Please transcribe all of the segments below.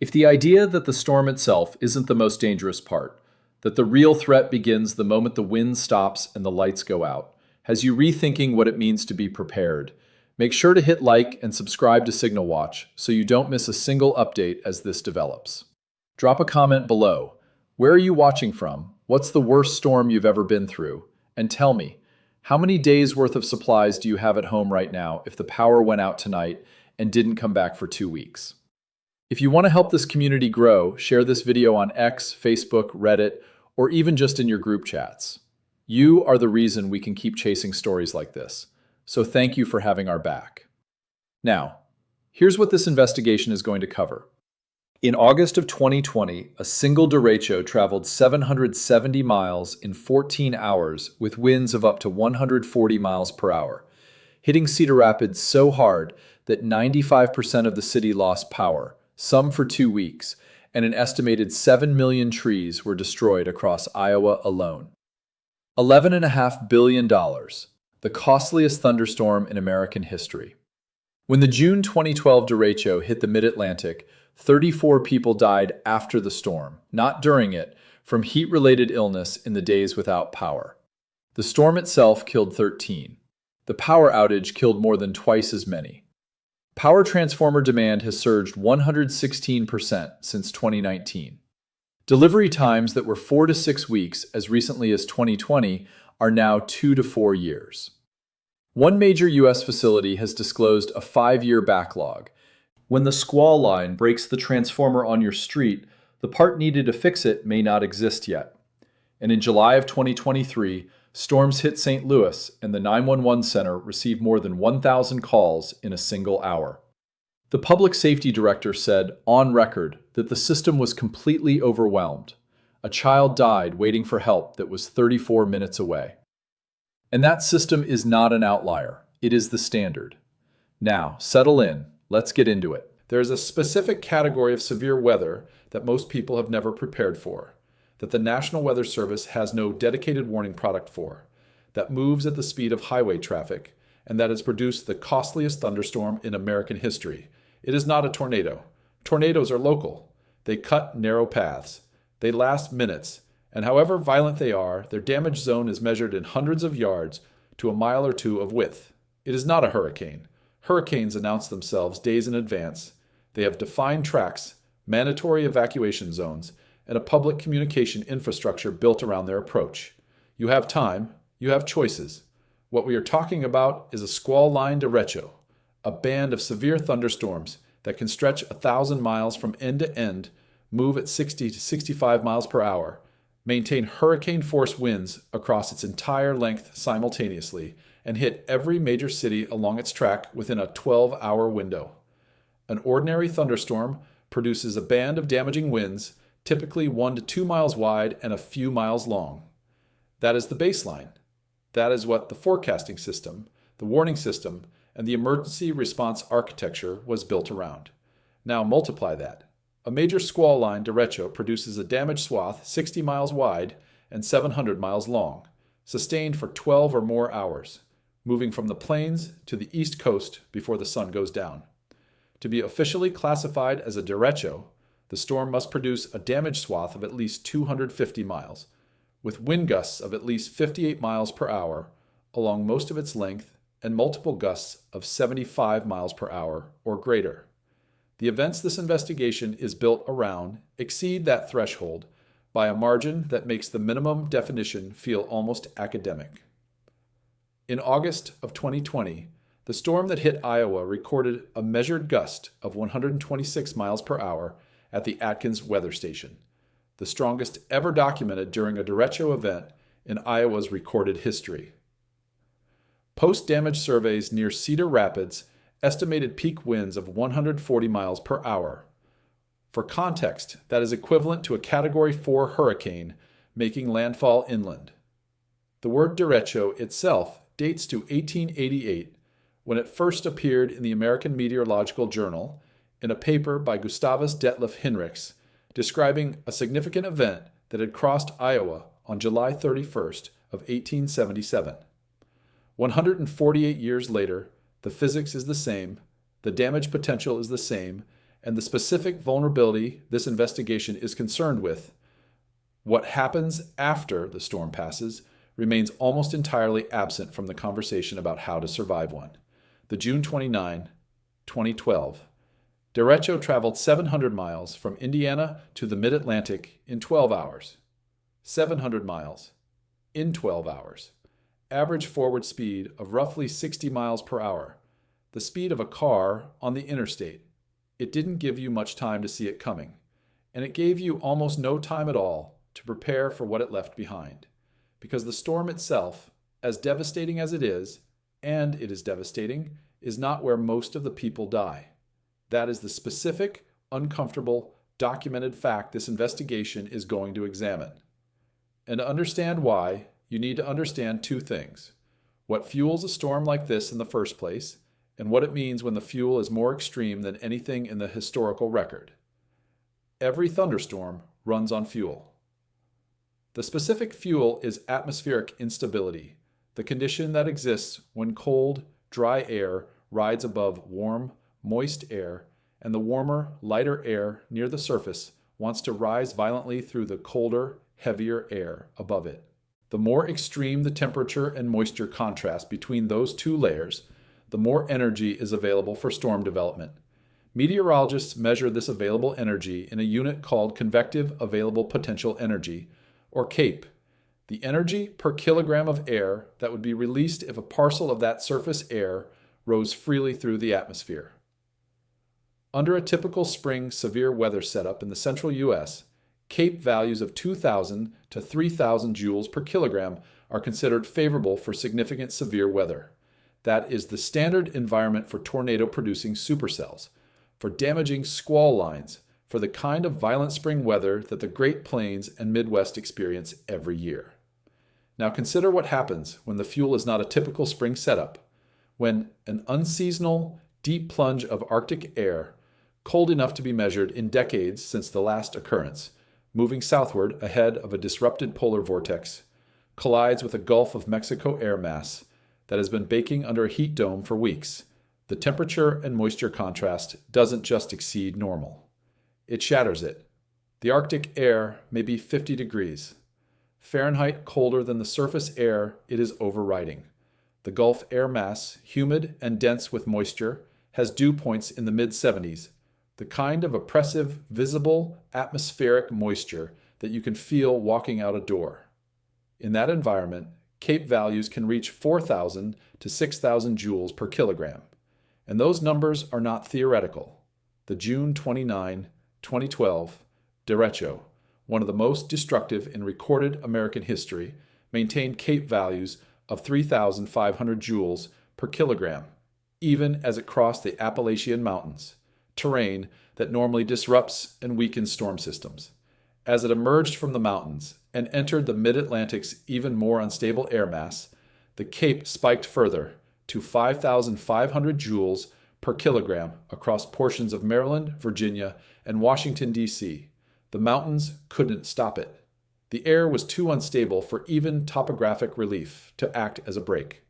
If the idea that the storm itself isn't the most dangerous part, that the real threat begins the moment the wind stops and the lights go out, has you rethinking what it means to be prepared, make sure to hit like and subscribe to Signal Watch so you don't miss a single update as this develops. Drop a comment below. Where are you watching from? What's the worst storm you've ever been through? And tell me, how many days worth of supplies do you have at home right now if the power went out tonight and didn't come back for 2 weeks? If you want to help this community grow, share this video on X, Facebook, Reddit, or even just in your group chats. You are the reason we can keep chasing stories like this, so thank you for having our back. Now, here's what this investigation is going to cover. In August of 2020, a single derecho traveled 770 miles in 14 hours with winds of up to 140 miles per hour, hitting Cedar Rapids so hard that 95% of the city lost power, some for 2 weeks, and an estimated 7 million trees were destroyed across Iowa alone. $11.5 billion, the costliest thunderstorm in American history. When the June 2012 derecho hit the mid-Atlantic, 34 people died after the storm, not during it, from heat-related illness in the days without power. The storm itself killed 13. The power outage killed more than twice as many. Power transformer demand has surged 116% since 2019. Delivery times that were 4 to 6 weeks as recently as 2020 are now 2 to 4 years. One major U.S. facility has disclosed a 5-year backlog. When the squall line breaks the transformer on your street, the part needed to fix it may not exist yet. And in July of 2023, storms hit St. Louis, and the 911 center received more than 1,000 calls in a single hour. The public safety director said, on record, that the system was completely overwhelmed. A child died waiting for help that was 34 minutes away. And that system is not an outlier. It is the standard. Now, settle in. Let's get into it. There is a specific category of severe weather that most people have never prepared for, that the National Weather Service has no dedicated warning product for, that moves at the speed of highway traffic, and that has produced the costliest thunderstorm in American history. It is not a tornado. Tornadoes are local. They cut narrow paths. They last minutes, and however violent they are, their damage zone is measured in hundreds of yards to a mile or two of width. It is not a hurricane. Hurricanes announce themselves days in advance. They have defined tracks, mandatory evacuation zones, and a public communication infrastructure built around their approach. You have time, you have choices. What we are talking about is a squall-line derecho, a band of severe thunderstorms that can stretch 1,000 miles from end to end, move at 60 to 65 miles per hour, maintain hurricane-force winds across its entire length simultaneously, and hit every major city along its track within a 12-hour window. An ordinary thunderstorm produces a band of damaging winds, typically 1 to 2 miles wide and a few miles long. That is the baseline. That is what the forecasting system, the warning system, and the emergency response architecture was built around. Now multiply that. A major squall line derecho produces a damaged swath 60 miles wide and 700 miles long, sustained for 12 or more hours, moving from the plains to the east coast before the sun goes down. To be officially classified as a derecho, the storm must produce a damaged swath of at least 250 miles, with wind gusts of at least 58 miles per hour along most of its length and multiple gusts of 75 miles per hour or greater. The events this investigation is built around exceed that threshold by a margin that makes the minimum definition feel almost academic. In August of 2020, the storm that hit Iowa recorded a measured gust of 126 miles per hour at the Atkins weather station, the strongest ever documented during a derecho event in Iowa's recorded history. Post-damage surveys near Cedar Rapids estimated peak winds of 140 miles per hour. For context, that is equivalent to a Category 4 hurricane making landfall inland. The word derecho itself dates to 1888, when it first appeared in the American Meteorological Journal in a paper by Gustavus Detlef Hinrichs describing a significant event that had crossed Iowa on July 31st of 1877. 148 years later, the physics is the same, the damage potential is the same, and the specific vulnerability this investigation is concerned with, what happens after the storm passes, remains almost entirely absent from the conversation about how to survive one. The June 29, 2012, derecho traveled 700 miles from Indiana to the mid-Atlantic in 12 hours. 700 miles in 12 hours. Average forward speed of roughly 60 miles per hour, the speed of a car on the interstate. It didn't give you much time to see it coming, and it gave you almost no time at all to prepare for what it left behind. Because the storm itself, as devastating as it is, and it is devastating, is not where most of the people die. That is the specific, uncomfortable, documented fact this investigation is going to examine. And to understand why, you need to understand two things: what fuels a storm like this in the first place, and what it means when the fuel is more extreme than anything in the historical record. Every thunderstorm runs on fuel. The specific fuel is atmospheric instability, the condition that exists when cold, dry air rides above warm, moist air, and the warmer, lighter air near the surface wants to rise violently through the colder, heavier air above it. The more extreme the temperature and moisture contrast between those two layers, the more energy is available for storm development. Meteorologists measure this available energy in a unit called convective available potential energy, or CAPE, the energy per kilogram of air that would be released if a parcel of that surface air rose freely through the atmosphere. Under a typical spring severe weather setup in the central U.S., CAPE values of 2,000 to 3,000 joules per kilogram are considered favorable for significant severe weather. That is the standard environment for tornado-producing supercells, for damaging squall lines, for the kind of violent spring weather that the Great Plains and Midwest experience every year. Now consider what happens when the fuel is not a typical spring setup, when an unseasonal, deep plunge of Arctic air, cold enough to be measured in decades since the last occurrence, moving southward ahead of a disrupted polar vortex, collides with a Gulf of Mexico air mass that has been baking under a heat dome for weeks. The temperature and moisture contrast doesn't just exceed normal. It shatters it. The Arctic air may be 50 degrees. Fahrenheit colder than the surface air it is overriding. The Gulf air mass, humid and dense with moisture, has dew points in the mid-70s, the kind of oppressive, visible, atmospheric moisture that you can feel walking out a door. In that environment, CAPE values can reach 4,000 to 6,000 joules per kilogram. And those numbers are not theoretical. The June 29, 2012, derecho, one of the most destructive in recorded American history, maintained CAPE values of 3,500 joules per kilogram, even as it crossed the Appalachian Mountains, terrain that normally disrupts and weakens storm systems. As it emerged from the mountains and entered the mid-Atlantic's even more unstable air mass, the CAPE spiked further to 5,500 joules per kilogram across portions of Maryland, Virginia, and Washington, D.C. The mountains couldn't stop it. The air was too unstable for even topographic relief to act as a brake.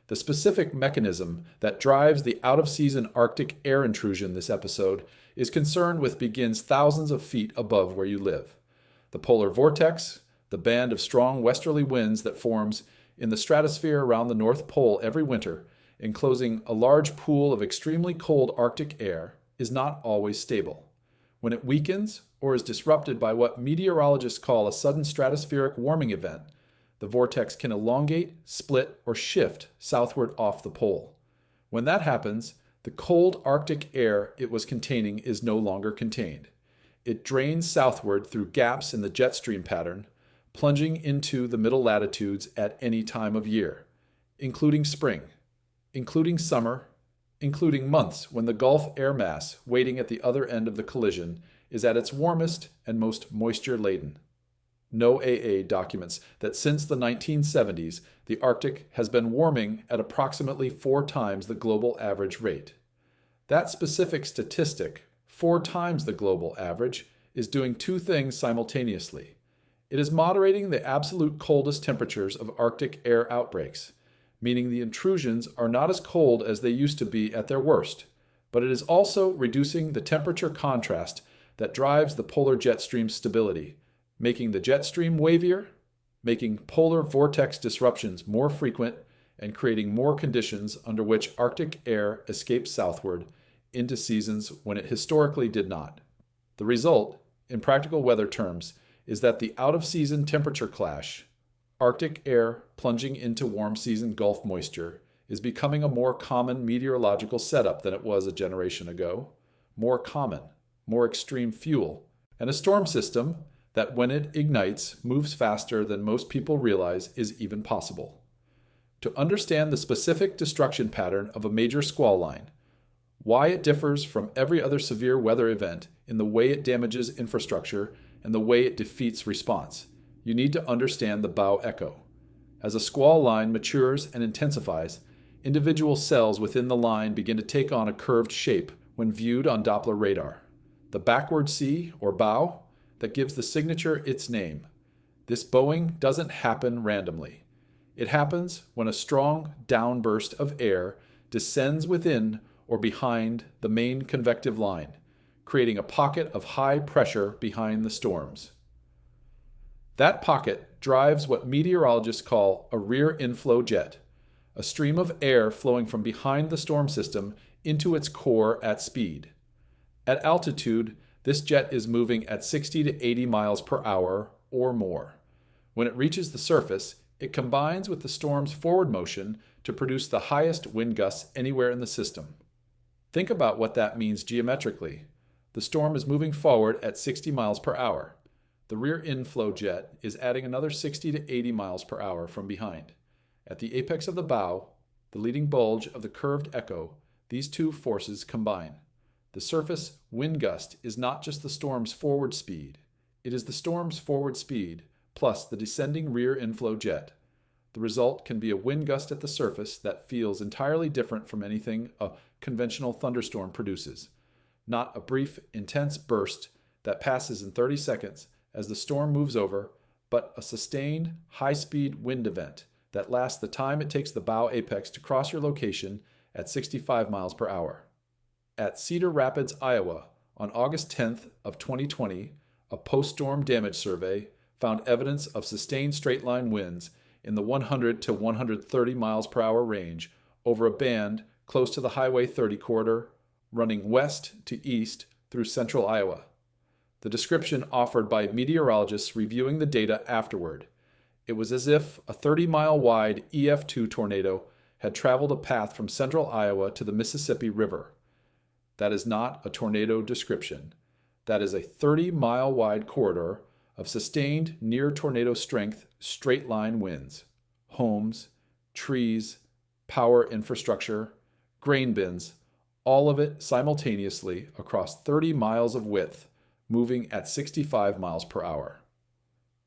The specific mechanism that drives the out-of-season Arctic air intrusion this episode is concerned with begins thousands of feet above where you live. The polar vortex, the band of strong westerly winds that forms in the stratosphere around the North Pole every winter, enclosing a large pool of extremely cold Arctic air, is not always stable. When it weakens or is disrupted by what meteorologists call a sudden stratospheric warming event, the vortex can elongate, split, or shift southward off the pole. When that happens, the cold Arctic air it was containing is no longer contained. It drains southward through gaps in the jet stream pattern, plunging into the middle latitudes at any time of year, including spring, including summer, including months when the Gulf air mass waiting at the other end of the collision is at its warmest and most moisture-laden. NOAA documents that since the 1970s, the Arctic has been warming at approximately 4 times the global average rate. That specific statistic, 4 times the global average, is doing 2 things simultaneously. It is moderating the absolute coldest temperatures of Arctic air outbreaks, meaning the intrusions are not as cold as they used to be at their worst, but it is also reducing the temperature contrast that drives the polar jet stream stability, making the jet stream wavier, making polar vortex disruptions more frequent, and creating more conditions under which Arctic air escapes southward into seasons when it historically did not. The result, in practical weather terms, is that the out-of-season temperature clash, Arctic air plunging into warm season Gulf moisture, is becoming a more common meteorological setup than it was a generation ago, more common, more extreme fuel, and a storm system that when it ignites moves faster than most people realize is even possible. To understand the specific destruction pattern of a major squall line, why it differs from every other severe weather event in the way it damages infrastructure and the way it defeats response, you need to understand the bow echo. As a squall line matures and intensifies, individual cells within the line begin to take on a curved shape when viewed on Doppler radar. The backward C, or bow, that gives the signature its name. This bowing doesn't happen randomly. It happens when a strong downburst of air descends within or behind the main convective line, creating a pocket of high pressure behind the storms. That pocket drives what meteorologists call a rear inflow jet, a stream of air flowing from behind the storm system into its core at speed. At altitude, this jet is moving at 60 to 80 miles per hour or more. When it reaches the surface, it combines with the storm's forward motion to produce the highest wind gusts anywhere in the system. Think about what that means geometrically. The storm is moving forward at 60 miles per hour. The rear inflow jet is adding another 60 to 80 miles per hour from behind. At the apex of the bow, the leading bulge of the curved echo, these two forces combine. The surface wind gust is not just the storm's forward speed. It is the storm's forward speed plus the descending rear inflow jet. The result can be a wind gust at the surface that feels entirely different from anything a conventional thunderstorm produces. Not a brief, intense burst that passes in 30 seconds as the storm moves over, but a sustained, high-speed wind event that lasts the time it takes the bow apex to cross your location at 65 miles per hour. At Cedar Rapids, Iowa, on August 10th of 2020, a post-storm damage survey found evidence of sustained straight-line winds in the 100 to 130 miles per hour range over a band close to the Highway 30 corridor, running west to east through central Iowa. The description offered by meteorologists reviewing the data afterward. It was as if a 30-mile-wide EF2 tornado had traveled a path from central Iowa to the Mississippi River. That is not a tornado description. That is a 30-mile-wide corridor of sustained near-tornado strength straight-line winds. Homes, trees, power infrastructure, grain bins, all of it simultaneously across 30 miles of width, moving at 65 miles per hour.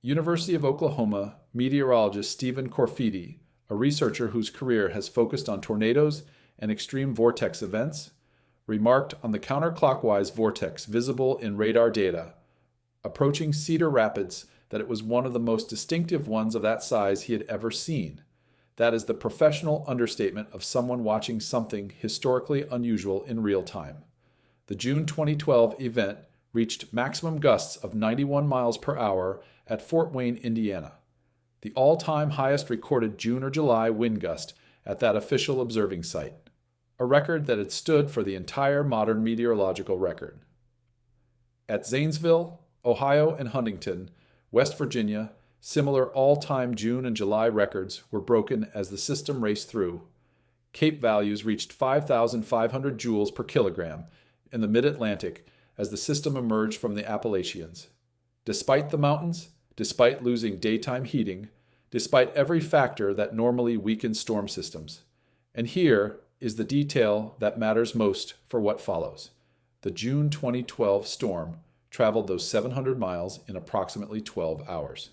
University of Oklahoma meteorologist Stephen Corfidi, a researcher whose career has focused on tornadoes and extreme vortex events, remarked on the counterclockwise vortex visible in radar data approaching Cedar Rapids that it was one of the most distinctive ones of that size he had ever seen. That is the professional understatement of someone watching something historically unusual in real time. The June 2012 event reached maximum gusts of 91 miles per hour at Fort Wayne, Indiana, the all-time highest recorded June or July wind gust at that official observing site, a record that had stood for the entire modern meteorological record. At Zanesville, Ohio, and Huntington, West Virginia, similar all-time June and July records were broken as the system raced through. Cape values reached 5,500 joules per kilogram in the mid-Atlantic as the system emerged from the Appalachians. Despite the mountains, despite losing daytime heating, despite every factor that normally weakens storm systems. And here is the detail that matters most for what follows. The June 2012 storm traveled those 700 miles in approximately 12 hours.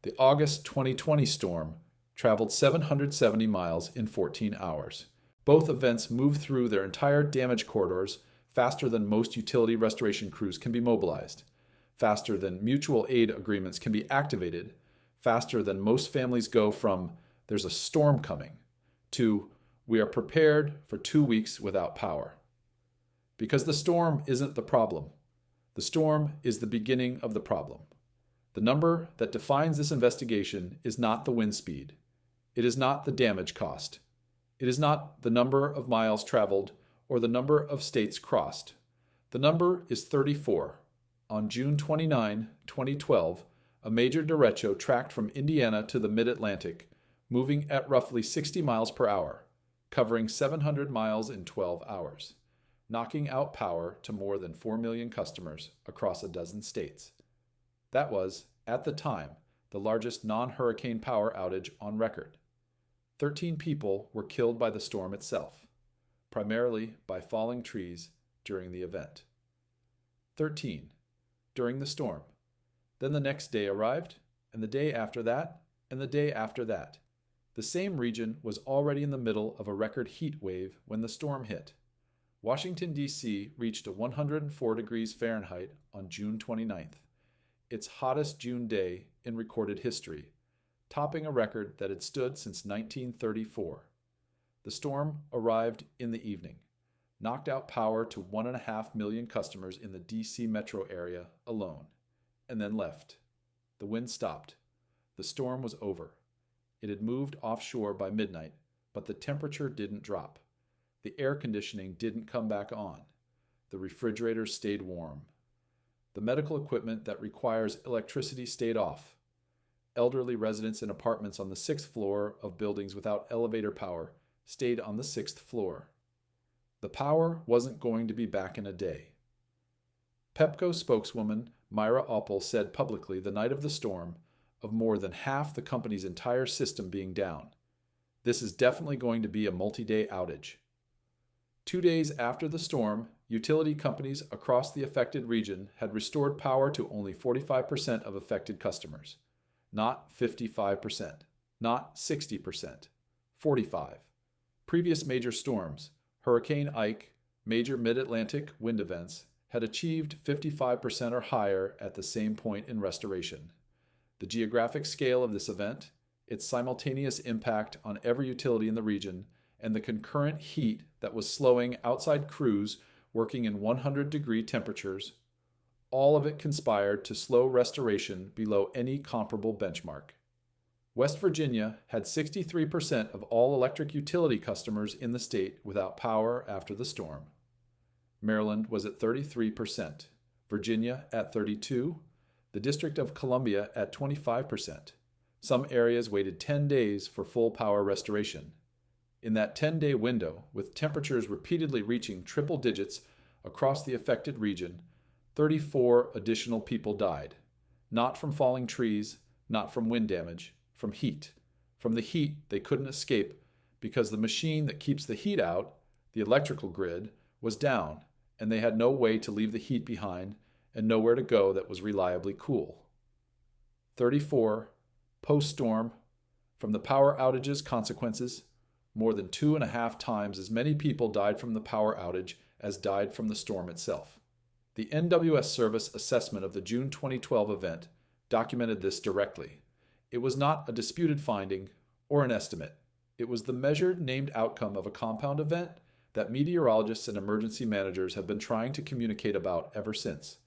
The August 2020 storm traveled 770 miles in 14 hours. Both events moved through their entire damage corridors faster than most utility restoration crews can be mobilized, faster than mutual aid agreements can be activated, faster than most families go from "there's a storm coming" to "we are prepared for 2 weeks without power." Because the storm isn't the problem. The storm is the beginning of the problem. The number that defines this investigation is not the wind speed. It is not the damage cost. It is not the number of miles traveled or the number of states crossed. The number is 34. On June 29, 2012, a major derecho tracked from Indiana to the mid-Atlantic, moving at roughly 60 miles per hour, covering 700 miles in 12 hours, knocking out power to more than 4 million customers across a dozen states. That was, at the time, the largest non-hurricane power outage on record. 13 people were killed by the storm itself, primarily by falling trees during the event. 13. During the storm. Then the next day arrived, and the day after that, and the day after that. The same region was already in the middle of a record heat wave when the storm hit. Washington, D.C. reached a 104 degrees Fahrenheit on June 29th, its hottest June day in recorded history, topping a record that had stood since 1934. The storm arrived in the evening, knocked out power to 1.5 million customers in the D.C. metro area alone, and then left. The wind stopped. The storm was over. It had moved offshore by midnight, but the temperature didn't drop. The air conditioning didn't come back on. The refrigerators stayed warm. The medical equipment that requires electricity stayed off. Elderly residents in apartments on the 6th floor of buildings without elevator power stayed on the 6th floor. The power wasn't going to be back in a day. Pepco spokeswoman Myra Oppel said publicly the night of the storm of more than half the company's entire system being down. This is definitely going to be a multi-day outage. 2 days after the storm, utility companies across the affected region had restored power to only 45% of affected customers. Not 55%, not 60%, 45%. Previous major storms, Hurricane Ike, major mid-Atlantic wind events, had achieved 55% or higher at the same point in restoration. The geographic scale of this event, its simultaneous impact on every utility in the region, and the concurrent heat that was slowing outside crews working in 100-degree temperatures, all of it conspired to slow restoration below any comparable benchmark. West Virginia had 63% of all electric utility customers in the state without power after the storm. Maryland was at 33%, Virginia at 32%, the District of Columbia at 25%. Some areas waited 10 days for full power restoration. In that 10-day window, with temperatures repeatedly reaching triple digits across the affected region, 34 additional people died, not from falling trees, not from wind damage, from heat. From the heat they couldn't escape because the machine that keeps the heat out, the electrical grid, was down, and they had no way to leave the heat behind and nowhere to go that was reliably cool. 34. Post-storm. From the power outage's consequences, more than 2.5 times as many people died from the power outage as died from the storm itself. The NWS Service assessment of the June 2012 event documented this directly. It was not a disputed finding or an estimate. It was the measured, named outcome of a compound event that meteorologists and emergency managers have been trying to communicate about ever since.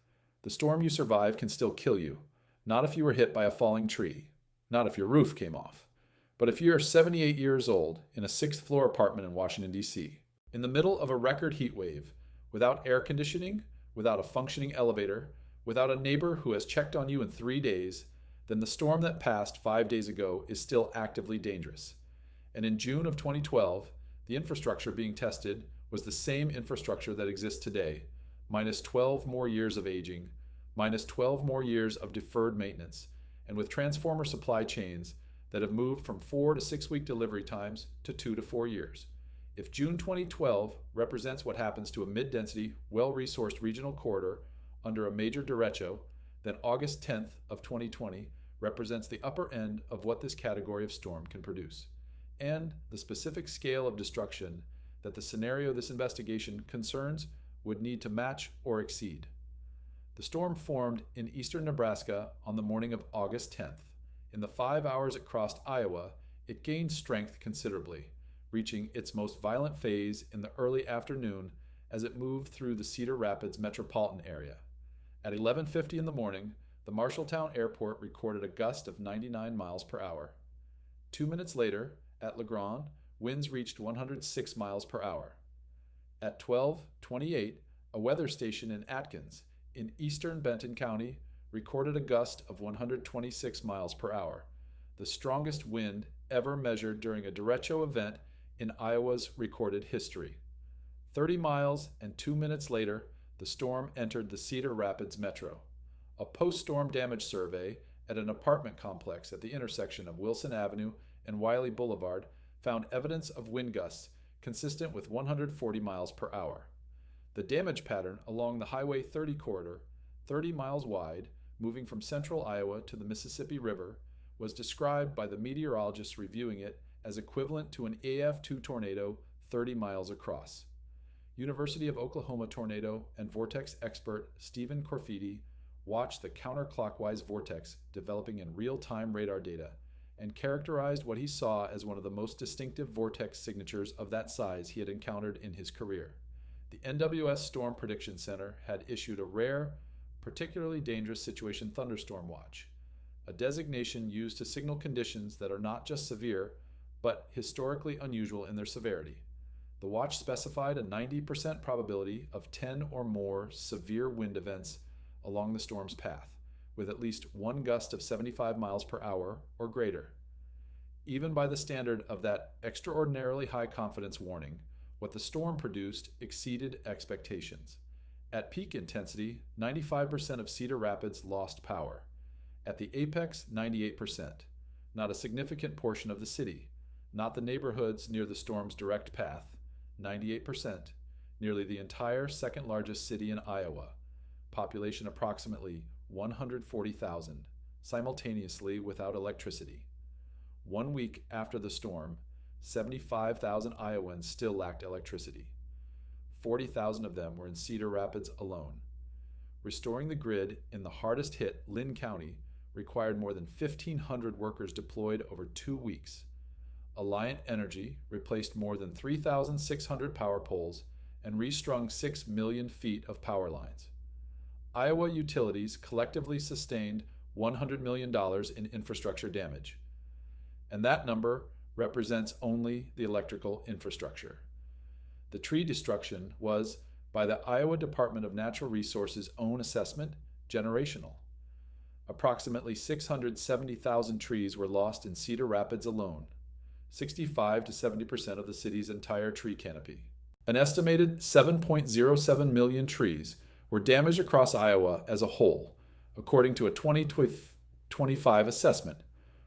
The storm you survive can still kill you, not if you were hit by a falling tree, not if your roof came off, but if you are 78 years old in a 6th-floor apartment in Washington, D.C., in the middle of a record heat wave, without air conditioning, without a functioning elevator, without a neighbor who has checked on you in 3 days, then the storm that passed 5 days ago is still actively dangerous. And in June of 2012, the infrastructure being tested was the same infrastructure that exists today, minus 12 more years of aging, minus 12 more years of deferred maintenance, and with transformer supply chains that have moved from 4 to 6 week delivery times to 2 to 4 years. If June 2012 represents what happens to a mid-density, well-resourced regional corridor under a major derecho, then August 10th of 2020 represents the upper end of what this category of storm can produce, and the specific scale of destruction that the scenario this investigation concerns would need to match or exceed. The storm formed in eastern Nebraska on the morning of August 10th. In the 5 hours it crossed Iowa, it gained strength considerably, reaching its most violent phase in the early afternoon as it moved through the Cedar Rapids metropolitan area. At 11:50 in the morning, the Marshalltown Airport recorded a gust of 99 miles per hour. 2 minutes later, at LeGrand, winds reached 106 miles per hour. At 12:28, a weather station in Atkins, in eastern Benton County, recorded a gust of 126 miles per hour, the strongest wind ever measured during a derecho event in Iowa's recorded history. 30 miles and 2 minutes later, the storm entered the Cedar Rapids metro. A post-storm damage survey at an apartment complex at the intersection of Wilson Avenue and Wiley Boulevard found evidence of wind gusts consistent with 140 miles per hour. The damage pattern along the Highway 30 corridor, 30 miles wide, moving from central Iowa to the Mississippi River, was described by the meteorologists reviewing it as equivalent to an AF2 tornado 30 miles across. University of Oklahoma tornado and vortex expert Stephen Corfidi watched the counterclockwise vortex developing in real-time radar data and characterized what he saw as one of the most distinctive vortex signatures of that size he had encountered in his career. The NWS Storm Prediction Center had issued a rare, particularly dangerous situation thunderstorm watch, a designation used to signal conditions that are not just severe, but historically unusual in their severity. The watch specified a 90% probability of 10 or more severe wind events along the storm's path, with at least one gust of 75 miles per hour or greater. Even by the standard of that extraordinarily high confidence warning, what the storm produced exceeded expectations. At peak intensity, 95% of Cedar Rapids lost power. At the apex, 98%. Not a significant portion of the city. Not the neighborhoods near the storm's direct path. 98%. Nearly the entire second largest city in Iowa. Population approximately 140,000, simultaneously without electricity. 1 week after the storm, 75,000 Iowans still lacked electricity. 40,000 of them were in Cedar Rapids alone. Restoring the grid in the hardest hit Lynn County required more than 1,500 workers deployed over 2 weeks. Alliant Energy replaced more than 3,600 power poles and restrung 6 million feet of power lines. Iowa utilities collectively sustained $100 million in infrastructure damage. And that number represents only the electrical infrastructure. The tree destruction was, by the Iowa Department of Natural Resources' own assessment, generational. Approximately 670,000 trees were lost in Cedar Rapids alone, 65 to 70% of the city's entire tree canopy. An estimated 7.07 million trees were damaged across Iowa as a whole, according to a 2025 assessment.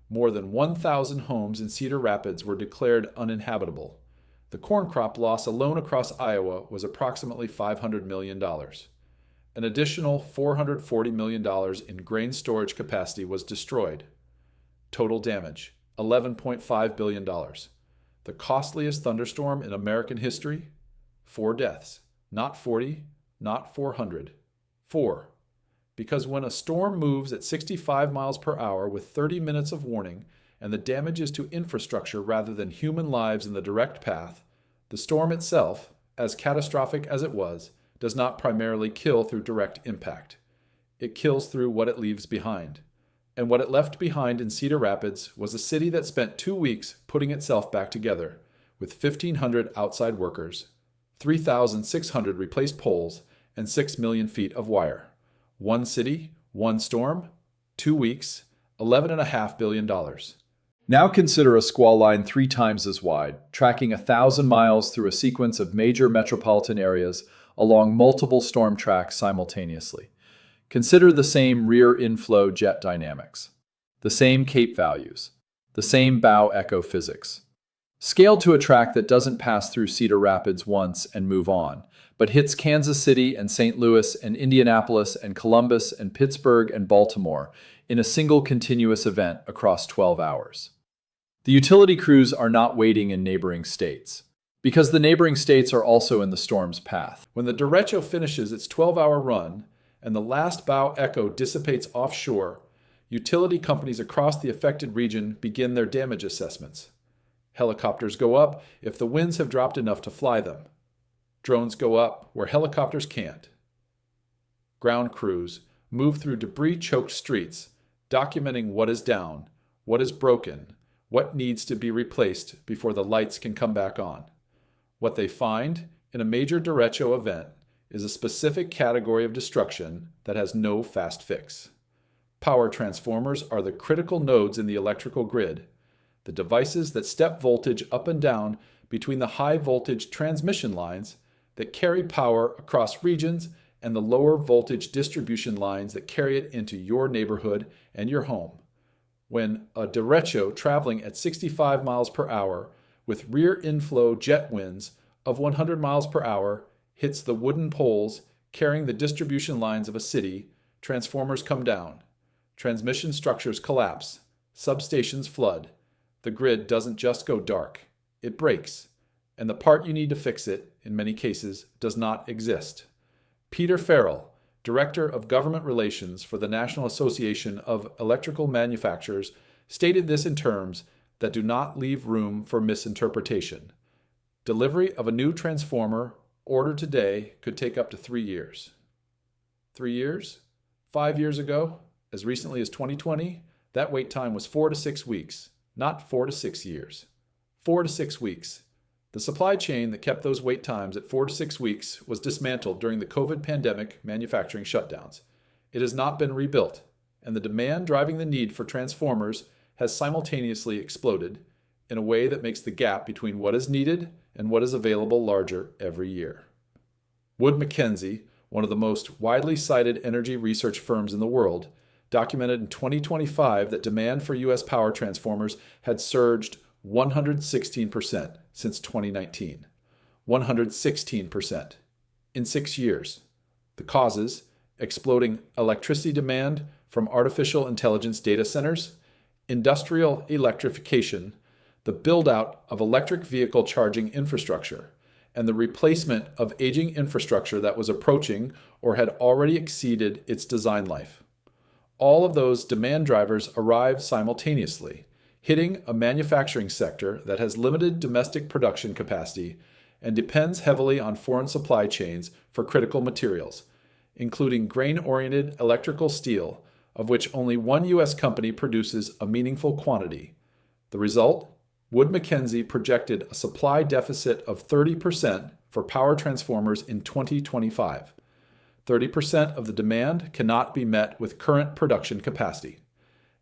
More than 1,000 homes in Cedar Rapids were declared uninhabitable. The corn crop loss alone across Iowa was approximately $500 million. An additional $440 million in grain storage capacity was destroyed. Total damage, $11.5 billion. The costliest thunderstorm in American history? 4 deaths. Not 40, not 400. 4. Because when a storm moves at 65 miles per hour with 30 minutes of warning, and the damage is to infrastructure rather than human lives in the direct path, the storm itself, as catastrophic as it was, does not primarily kill through direct impact. It kills through what it leaves behind. And what it left behind in Cedar Rapids was a city that spent 2 weeks putting itself back together, with 1,500 outside workers, 3,600 replaced poles, and 6 million feet of wire. 1 city, 1 storm, 2 weeks, $11.5 billion. Now consider a squall line 3 times as wide, tracking 1,000 miles through a sequence of major metropolitan areas along multiple storm tracks simultaneously. Consider the same rear inflow jet dynamics, the same cape values, the same bow echo physics. Scaled to a track that doesn't pass through Cedar Rapids once and move on, but hits Kansas City and St. Louis and Indianapolis and Columbus and Pittsburgh and Baltimore in a single continuous event across 12 hours. The utility crews are not waiting in neighboring states, because the neighboring states are also in the storm's path. When the derecho finishes its 12-hour run and the last bow echo dissipates offshore, utility companies across the affected region begin their damage assessments. Helicopters go up if the winds have dropped enough to fly them. Drones go up where helicopters can't. Ground crews move through debris-choked streets, documenting what is down, what is broken, what needs to be replaced before the lights can come back on. What they find in a major derecho event is a specific category of destruction that has no fast fix. Power transformers are the critical nodes in the electrical grid, the devices that step voltage up and down between the high voltage transmission lines that carry power across regions and the lower voltage distribution lines that carry it into your neighborhood and your home. When a derecho traveling at 65 miles per hour with rear inflow jet winds of 100 miles per hour hits the wooden poles carrying the distribution lines of a city, transformers come down, transmission structures collapse, substations flood. The grid doesn't just go dark, it breaks, and the part you need to fix it, in many cases, does not exist. Peter Farrell, Director of Government Relations for the National Association of Electrical Manufacturers, stated this in terms that do not leave room for misinterpretation. Delivery of a new transformer ordered today could take up to 3 years. 3 years? 5 years ago, as recently as 2020, that wait time was 4 to 6 weeks, not 4 to 6 years. 4 to 6 weeks. The supply chain that kept those wait times at 4 to 6 weeks was dismantled during the COVID pandemic manufacturing shutdowns. It has not been rebuilt, and the demand driving the need for transformers has simultaneously exploded in a way that makes the gap between what is needed and what is available larger every year. Wood Mackenzie, one of the most widely cited energy research firms in the world, documented in 2025 that demand for U.S. power transformers had surged 116% since 2019. 116% in 6 years. The causes: exploding electricity demand from artificial intelligence data centers, industrial electrification, the build-out of electric vehicle charging infrastructure, and the replacement of aging infrastructure that was approaching or had already exceeded its design life. All of those demand drivers arrive simultaneously, hitting a manufacturing sector that has limited domestic production capacity and depends heavily on foreign supply chains for critical materials, including grain-oriented electrical steel, of which only one U.S. company produces a meaningful quantity. The result? Wood Mackenzie projected a supply deficit of 30% for power transformers in 2025. 30% of the demand cannot be met with current production capacity.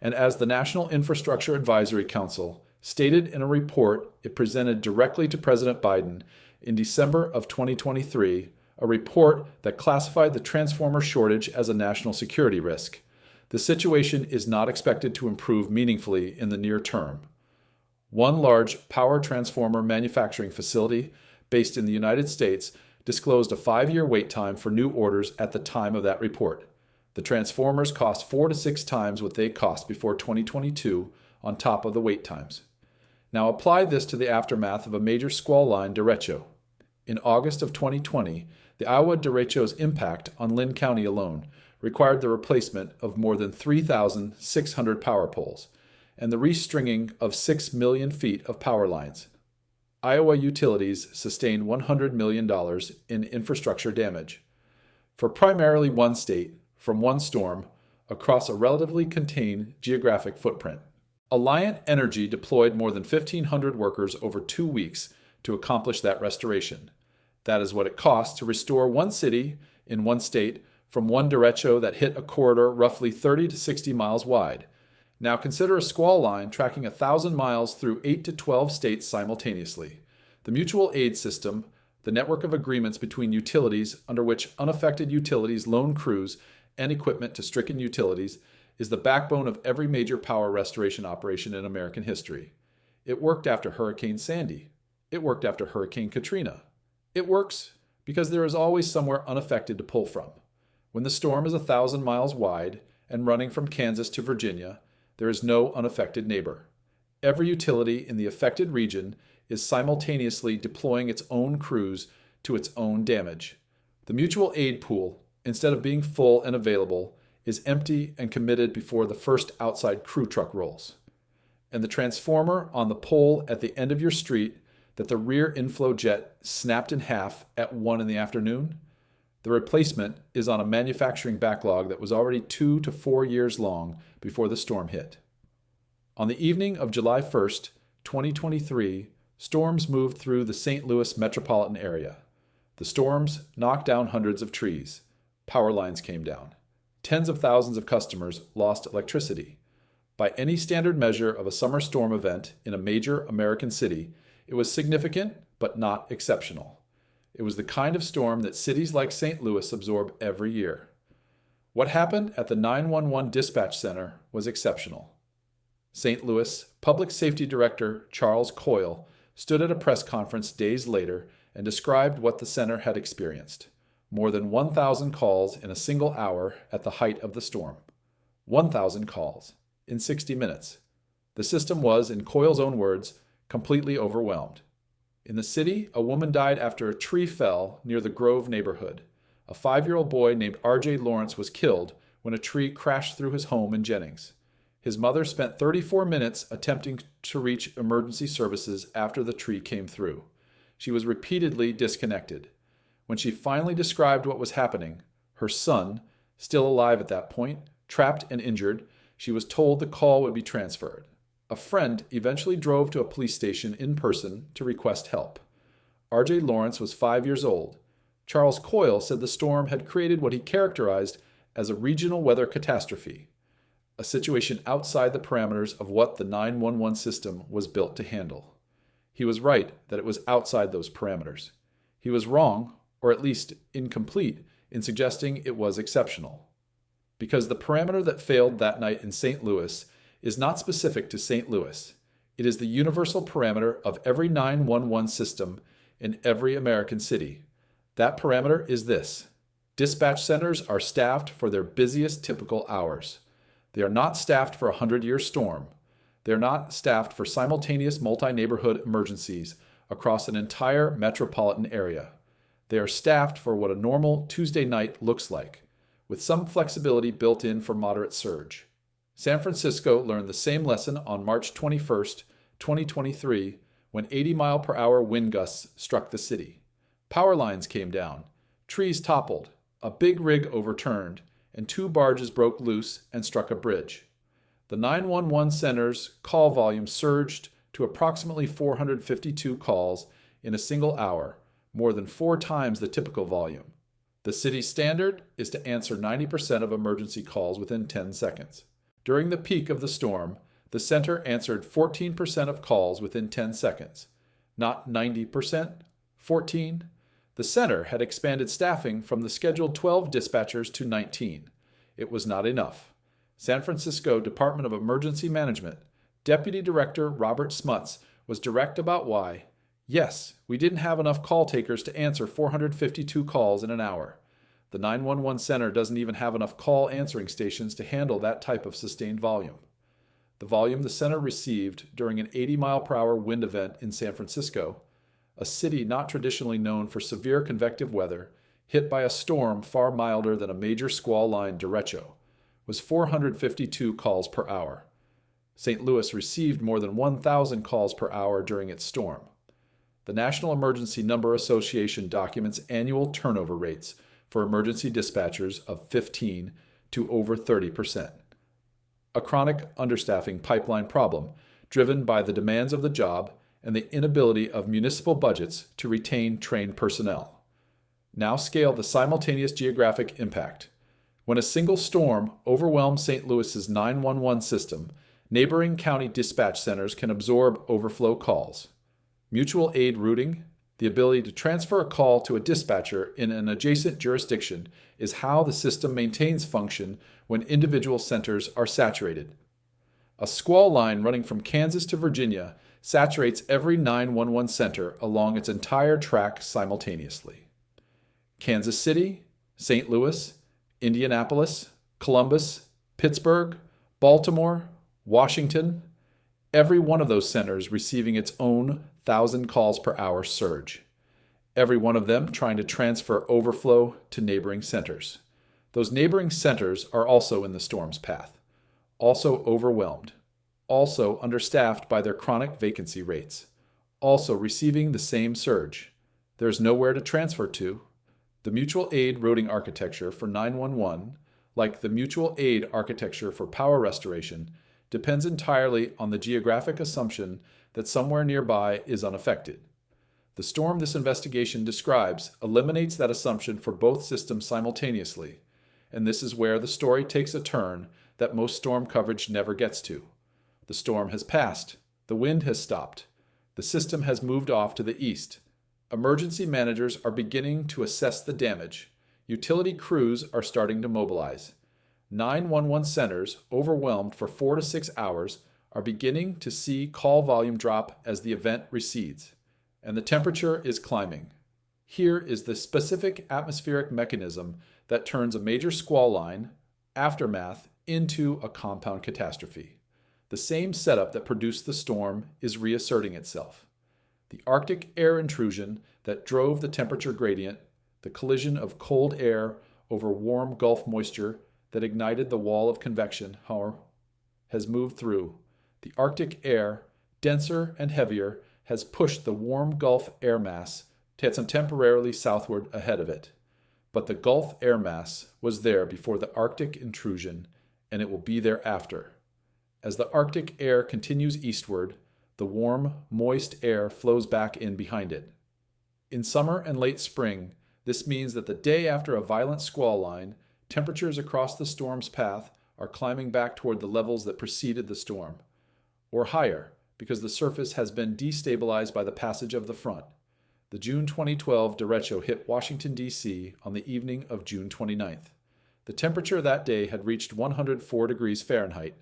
And as the National Infrastructure Advisory Council stated in a report it presented directly to President Biden in December of 2023, a report that classified the transformer shortage as a national security risk, the situation is not expected to improve meaningfully in the near term. One large power transformer manufacturing facility based in the United States disclosed a 5-year wait time for new orders at the time of that report. The transformers cost 4 to 6 times what they cost before 2022 on top of the wait times. Now apply this to the aftermath of a major squall line derecho. In August of 2020, the Iowa derecho's impact on Lynn County alone required the replacement of more than 3,600 power poles and the restringing of 6 million feet of power lines. Iowa utilities sustained $100 million in infrastructure damage. For primarily one state, from one storm, across a relatively contained geographic footprint. Alliant Energy deployed more than 1,500 workers over 2 weeks to accomplish that restoration. That is what it costs to restore one city in one state from one derecho that hit a corridor roughly 30 to 60 miles wide. Now consider a squall line tracking 1,000 miles through 8 to 12 states simultaneously. The mutual aid system, the network of agreements between utilities under which unaffected utilities loan crews and equipment to stricken utilities, is the backbone of every major power restoration operation in American history. It worked after Hurricane Sandy. It worked after Hurricane Katrina. It works because there is always somewhere unaffected to pull from. When the storm is 1,000 miles wide and running from Kansas to Virginia, there is no unaffected neighbor. Every utility in the affected region is simultaneously deploying its own crews to its own damage. The mutual aid pool, instead of being full and available, is empty and committed before the first outside crew truck rolls. And the transformer on the pole at the end of your street that the rear inflow jet snapped in half at 1 in the afternoon? The replacement is on a manufacturing backlog that was already 2 to 4 years long before the storm hit. On the evening of July 1st, 2023, storms moved through the St. Louis metropolitan area. The storms knocked down hundreds of trees. Power lines came down. Tens of thousands of customers lost electricity. By any standard measure of a summer storm event in a major American city, it was significant but not exceptional. It was the kind of storm that cities like St. Louis absorb every year. What happened at the 911 dispatch center was exceptional. St. Louis Public Safety Director Charles Coyle stood at a press conference days later and described what the center had experienced. More than 1,000 calls in a single hour at the height of the storm. 1,000 calls in 60 minutes. The system was, in Coyle's own words, completely overwhelmed. In the city, a woman died after a tree fell near the Grove neighborhood. A 5-year-old boy named R.J. Lawrence was killed when a tree crashed through his home in Jennings. His mother spent 34 minutes attempting to reach emergency services after the tree came through. She was repeatedly disconnected. When she finally described what was happening, her son, still alive at that point, trapped and injured, she was told the call would be transferred. A friend eventually drove to a police station in person to request help. R.J. Lawrence was 5 years old. Charles Coyle said the storm had created what he characterized as a regional weather catastrophe, a situation outside the parameters of what the 911 system was built to handle. He was right that it was outside those parameters. He was wrong, or at least incomplete, in suggesting it was exceptional. Because the parameter that failed that night in St. Louis is not specific to St. Louis. It is the universal parameter of every 911 system in every American city. That parameter is this: dispatch centers are staffed for their busiest typical hours. They are not staffed for a 100-year storm. They are not staffed for simultaneous multi-neighborhood emergencies across an entire metropolitan area. They are staffed for what a normal Tuesday night looks like, with some flexibility built in for moderate surge. San Francisco learned the same lesson on March 21st, 2023, when 80-mile-per-hour wind gusts struck the city. Power lines came down, trees toppled, a big rig overturned, and 2 barges broke loose and struck a bridge. The 911 center's call volume surged to approximately 452 calls in a single hour, more than 4 times the typical volume. The city's standard is to answer 90% of emergency calls within 10 seconds. During the peak of the storm, the center answered 14% of calls within 10 seconds. Not 90%, 14. The center had expanded staffing from the scheduled 12 dispatchers to 19. It was not enough. San Francisco Department of Emergency Management Deputy Director Robert Smuts was direct about why. Yes, we didn't have enough call takers to answer 452 calls in an hour. The 911 center doesn't even have enough call answering stations to handle that type of sustained volume. The volume the center received during an 80-mile-per-hour wind event in San Francisco, a city not traditionally known for severe convective weather, hit by a storm far milder than a major squall line derecho, was 452 calls per hour. St. Louis received more than 1,000 calls per hour during its storm. The National Emergency Number Association documents annual turnover rates for emergency dispatchers of 15 to over 30%. A chronic understaffing pipeline problem driven by the demands of the job and the inability of municipal budgets to retain trained personnel. Now scale the simultaneous geographic impact. When a single storm overwhelms St. Louis's 911 system, neighboring county dispatch centers can absorb overflow calls. Mutual aid routing, the ability to transfer a call to a dispatcher in an adjacent jurisdiction, is how the system maintains function when individual centers are saturated. A squall line running from Kansas to Virginia saturates every 911 center along its entire track simultaneously. Kansas City, St. Louis, Indianapolis, Columbus, Pittsburgh, Baltimore, Washington, every one of those centers receiving its own 1,000 calls per hour surge. Every one of them trying to transfer overflow to neighboring centers. Those neighboring centers are also in the storm's path, also overwhelmed, also understaffed by their chronic vacancy rates, also receiving the same surge. There's nowhere to transfer to. The mutual aid routing architecture for 911, like the mutual aid architecture for power restoration, depends entirely on the geographic assumption that somewhere nearby is unaffected. The storm this investigation describes eliminates that assumption for both systems simultaneously, and this is where the story takes a turn that most storm coverage never gets to. The storm has passed. The wind has stopped. The system has moved off to the east. Emergency managers are beginning to assess the damage. Utility crews are starting to mobilize. 911 centers, overwhelmed for 4 to 6 hours, are beginning to see call volume drop as the event recedes, and the temperature is climbing. Here is the specific atmospheric mechanism that turns a major squall line, aftermath, into a compound catastrophe. The same setup that produced the storm is reasserting itself. The Arctic air intrusion that drove the temperature gradient, the collision of cold air over warm Gulf moisture that ignited the wall of convection, has moved through. The Arctic air, denser and heavier, has pushed the warm Gulf air mass temporarily southward ahead of it. But the Gulf air mass was there before the Arctic intrusion, and it will be there after. As the Arctic air continues eastward, the warm, moist air flows back in behind it. In summer and late spring, this means that the day after a violent squall line, temperatures across the storm's path are climbing back toward the levels that preceded the storm, or higher, because the surface has been destabilized by the passage of the front. The June 2012 derecho hit Washington, D.C. on the evening of June 29th. The temperature that day had reached 104 degrees Fahrenheit,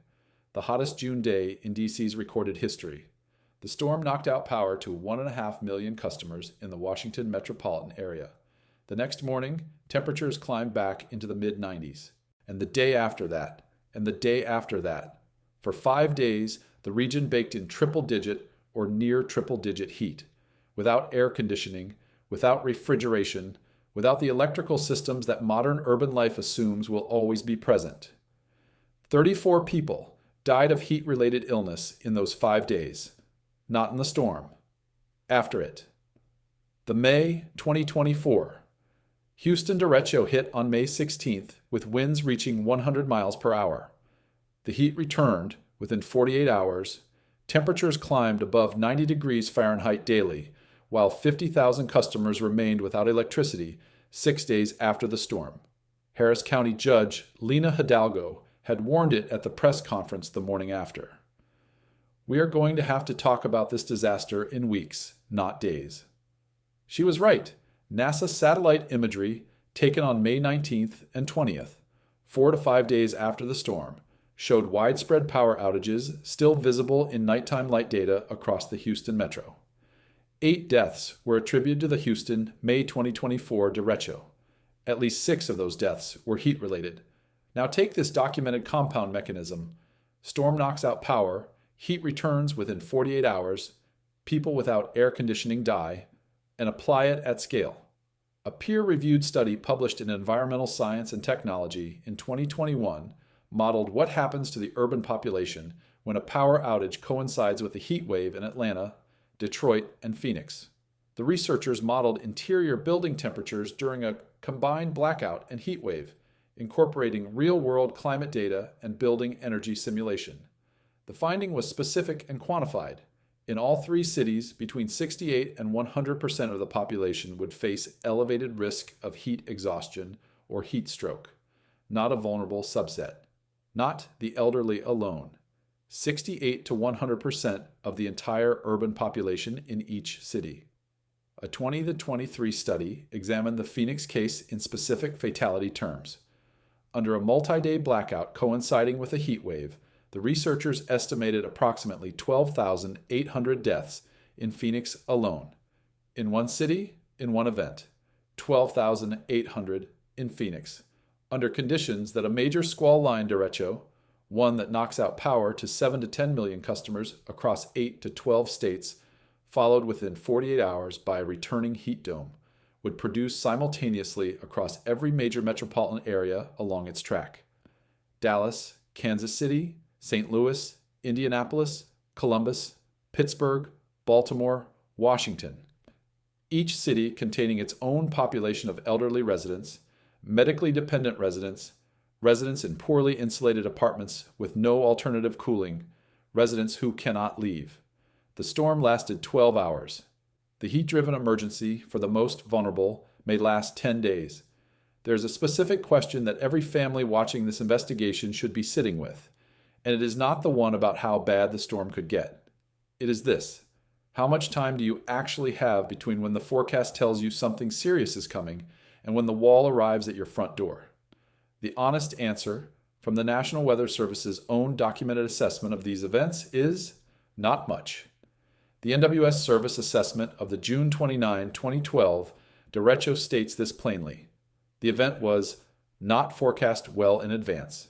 the hottest June day in D.C.'s recorded history. The storm knocked out power to 1.5 million customers in the Washington metropolitan area. The next morning, temperatures climbed back into the mid-90s. And the day after that, and the day after that. For 5 days, the region baked in triple-digit or near triple-digit heat, without air conditioning, without refrigeration, without the electrical systems that modern urban life assumes will always be present. 34 people died of heat-related illness in those 5 days. Not in the storm. After it. The May 2024. Houston derecho hit on May 16th with winds reaching 100 miles per hour. The heat returned within 48 hours. Temperatures climbed above 90 degrees Fahrenheit daily, while 50,000 customers remained without electricity 6 days after the storm. Harris County Judge Lena Hidalgo had warned it at the press conference the morning after. We are going to have to talk about this disaster in weeks, not days. She was right. NASA satellite imagery taken on May 19th and 20th, 4 to 5 days after the storm, showed widespread power outages still visible in nighttime light data across the Houston metro. 8 deaths were attributed to the Houston May 2024 derecho. At least 6 of those deaths were heat-related. Now take this documented compound mechanism. Storm knocks out power, heat returns within 48 hours, people without air conditioning die, and apply it at scale. A peer-reviewed study published in Environmental Science and Technology in 2021 modeled what happens to the urban population when a power outage coincides with a heat wave in Atlanta, Detroit, and Phoenix. The researchers modeled interior building temperatures during a combined blackout and heat wave, incorporating real-world climate data and building energy simulation. The finding was specific and quantified. In all 3 cities, between 68 and 100% of the population would face elevated risk of heat exhaustion or heat stroke, not a vulnerable subset, not the elderly alone. 68 to 100% of the entire urban population in each city. A 2023 study examined the Phoenix case in specific fatality terms. Under a multi-day blackout coinciding with a heat wave, the researchers estimated approximately 12,800 deaths in Phoenix alone. In one city, in one event. 12,800 in Phoenix. Under conditions that a major squall line derecho, one that knocks out power to 7 to 10 million customers across 8 to 12 states, followed within 48 hours by a returning heat dome, would produce simultaneously across every major metropolitan area along its track. Dallas, Kansas City, St. Louis, Indianapolis, Columbus, Pittsburgh, Baltimore, Washington. Each city containing its own population of elderly residents, medically dependent residents, residents in poorly insulated apartments with no alternative cooling, residents who cannot leave. The storm lasted 12 hours. The heat-driven emergency for the most vulnerable may last 10 days. There's a specific question that every family watching this investigation should be sitting with, and it is not the one about how bad the storm could get. It is this: how much time do you actually have between when the forecast tells you something serious is coming and when the wall arrives at your front door? The honest answer from the National Weather Service's own documented assessment of these events is not much. The NWS Service assessment of the June 29, 2012 derecho states this plainly. The event was not forecast well in advance.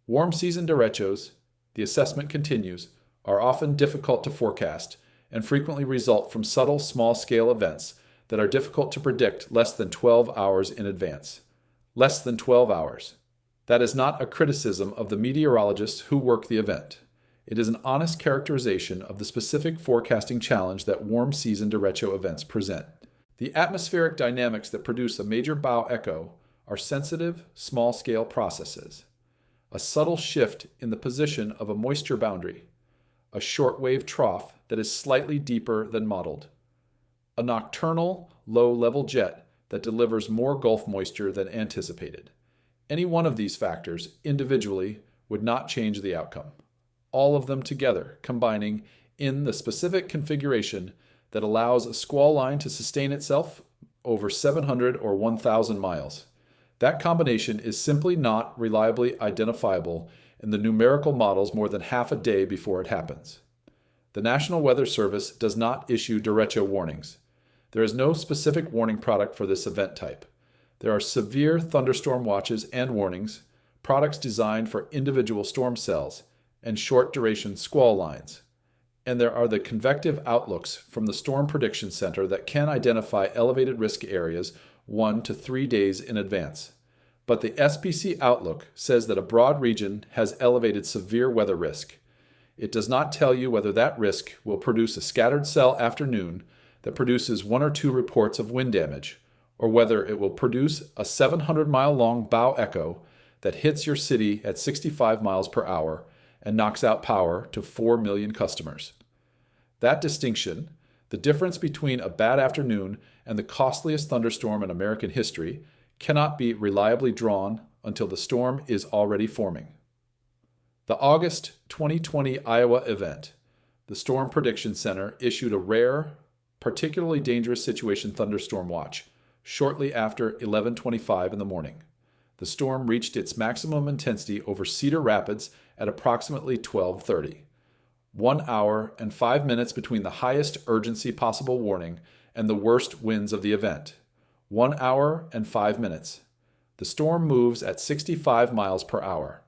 Warm season derechos, the assessment continues, are often difficult to forecast and frequently result from subtle small-scale events that are difficult to predict less than 12 hours in advance. Less than 12 hours. That is not a criticism of the meteorologists who work the event. It is an honest characterization of the specific forecasting challenge that warm season derecho events present. The atmospheric dynamics that produce a major bow echo are sensitive, small-scale processes. A subtle shift in the position of a moisture boundary, a shortwave trough that is slightly deeper than modeled, a nocturnal, low-level jet that delivers more Gulf moisture than anticipated. Any one of these factors, individually, would not change the outcome. All of them together, combining in the specific configuration that allows a squall line to sustain itself over 700 or 1,000 miles. That combination is simply not reliably identifiable in the numerical models more than half a day before it happens. The National Weather Service does not issue derecho warnings. There is no specific warning product for this event type. There are severe thunderstorm watches and warnings, products designed for individual storm cells, and short-duration squall lines. And there are the convective outlooks from the Storm Prediction Center that can identify elevated risk areas 1 to 3 days in advance. But the SPC outlook says that a broad region has elevated severe weather risk. It does not tell you whether that risk will produce a scattered cell afternoon that produces 1 or 2 reports of wind damage, or whether it will produce a 700-mile-long bow echo that hits your city at 65 miles per hour and knocks out power to 4 million customers. That distinction, the difference between a bad afternoon and the costliest thunderstorm in American history, cannot be reliably drawn until the storm is already forming. The August 2020 Iowa event, the Storm Prediction Center issued a rare, particularly dangerous situation thunderstorm watch shortly after 11:25 in the morning. The storm reached its maximum intensity over Cedar Rapids at approximately 12:30. 1 hour and 5 minutes between the highest urgency possible warning and the worst winds of the event. 1 hour and 5 minutes. The storm moves at 65 miles per hour.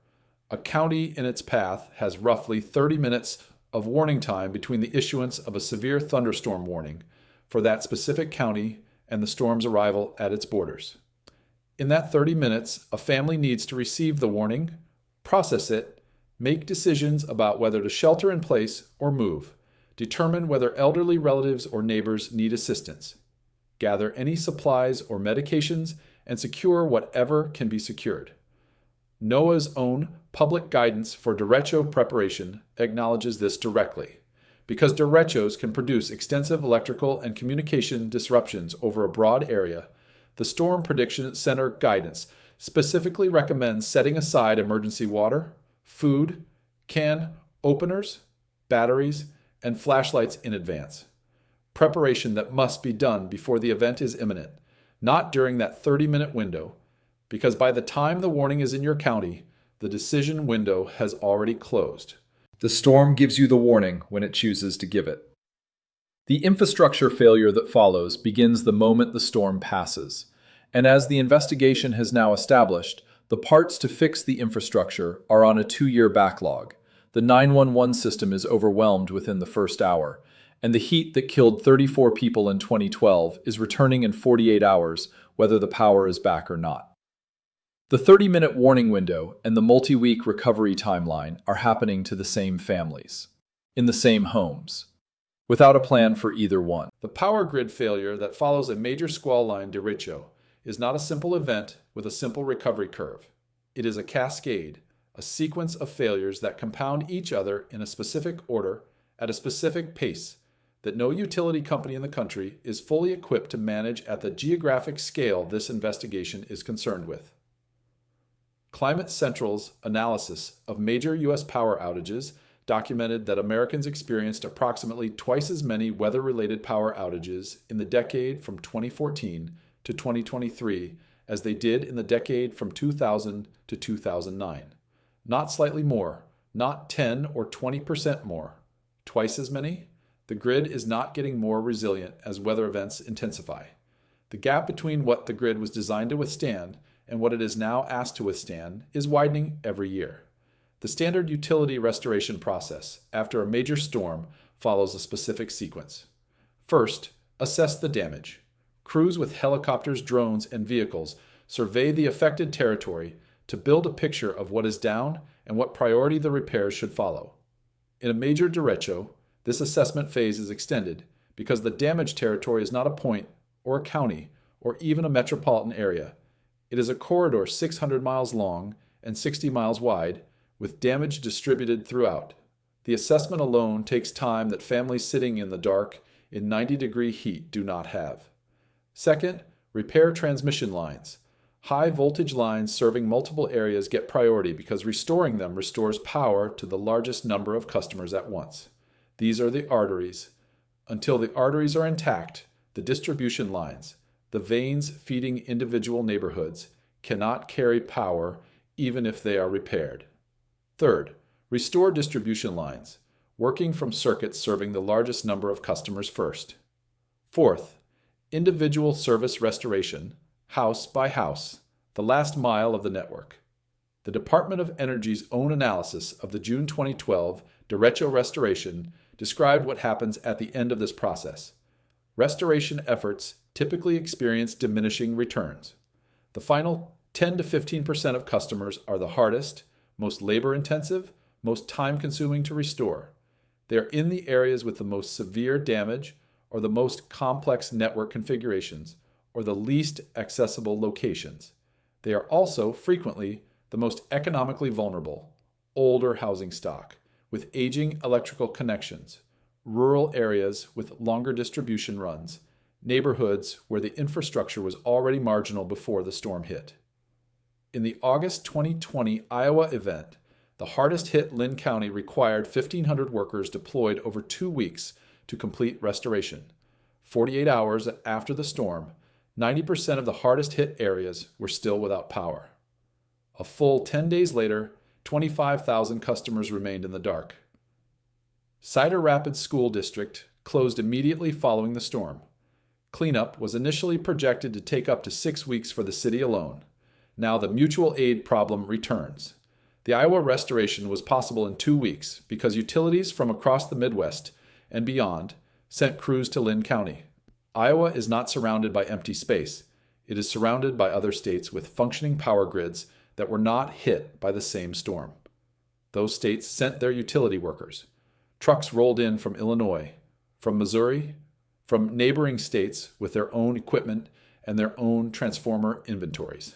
A county in its path has roughly 30 minutes of warning time between the issuance of a severe thunderstorm warning for that specific county and the storm's arrival at its borders. In that 30 minutes, a family needs to receive the warning, process it, make decisions about whether to shelter in place or move, determine whether elderly relatives or neighbors need assistance, gather any supplies or medications, and secure whatever can be secured. NOAA's own public guidance for derecho preparation acknowledges this directly, because derechos can produce extensive electrical and communication disruptions over a broad area. The Storm Prediction Center guidance specifically recommends setting aside emergency water, food, can openers, batteries, and flashlights in advance. Preparation that must be done before the event is imminent, not during that 30-minute window, because by the time the warning is in your county, the decision window has already closed. The storm gives you the warning when it chooses to give it. The infrastructure failure that follows begins the moment the storm passes, and as the investigation has now established, the parts to fix the infrastructure are on a 2-year backlog. The 911 system is overwhelmed within the first hour, and the heat that killed 34 people in 2012 is returning in 48 hours, whether the power is back or not. The 30-minute warning window and the multi-week recovery timeline are happening to the same families, in the same homes, without a plan for either one. The power grid failure that follows a major squall line derecho is not a simple event with a simple recovery curve. It is a cascade, a sequence of failures that compound each other in a specific order at a specific pace that no utility company in the country is fully equipped to manage at the geographic scale this investigation is concerned with. Climate Central's analysis of major U.S. power outages documented that Americans experienced approximately twice as many weather-related power outages in the decade from 2014 to 2023 as they did in the decade from 2000 to 2009. Not slightly more, not 10 or 20% more. Twice as many? The grid is not getting more resilient as weather events intensify. The gap between what the grid was designed to withstand and what it is now asked to withstand is widening every year. The standard utility restoration process after a major storm follows a specific sequence. First, assess the damage. Crews with helicopters, drones, and vehicles survey the affected territory to build a picture of what is down and what priority the repairs should follow. In a major derecho, this assessment phase is extended because the damaged territory is not a point or a county or even a metropolitan area. It is a corridor 600 miles long and 60 miles wide with damage distributed throughout. The assessment alone takes time that families sitting in the dark in 90-degree heat do not have. Second, repair transmission lines. High voltage lines serving multiple areas get priority because restoring them restores power to the largest number of customers at once. These are the arteries. Until the arteries are intact, the distribution lines, the veins feeding individual neighborhoods, cannot carry power even if they are repaired. Third, restore distribution lines, working from circuits serving the largest number of customers first. Fourth, individual service restoration, house by house, the last mile of the network. The Department of Energy's own analysis of the June 2012 derecho restoration described what happens at the end of this process. Restoration efforts typically experience diminishing returns. The final 10 to 15% of customers are the hardest, most labor-intensive, most time-consuming to restore. They are in the areas with the most severe damage or the most complex network configurations or the least accessible locations. They are also frequently the most economically vulnerable, older housing stock with aging electrical connections, rural areas with longer distribution runs, neighborhoods where the infrastructure was already marginal before the storm hit. In the August 2020 Iowa event, the hardest hit Linn County required 1,500 workers deployed over 2 weeks to complete restoration. 48 hours after the storm, 90% of the hardest hit areas were still without power. A full 10 days later, 25,000 customers remained in the dark. Cedar Rapids School District closed immediately following the storm. Cleanup was initially projected to take up to 6 weeks for the city alone. Now the mutual aid problem returns. The Iowa restoration was possible in 2 weeks because utilities from across the Midwest and beyond sent crews to Linn County. Iowa is not surrounded by empty space. It is surrounded by other states with functioning power grids that were not hit by the same storm. Those states sent their utility workers. Trucks rolled in from Illinois, from Missouri, from neighboring states with their own equipment and their own transformer inventories.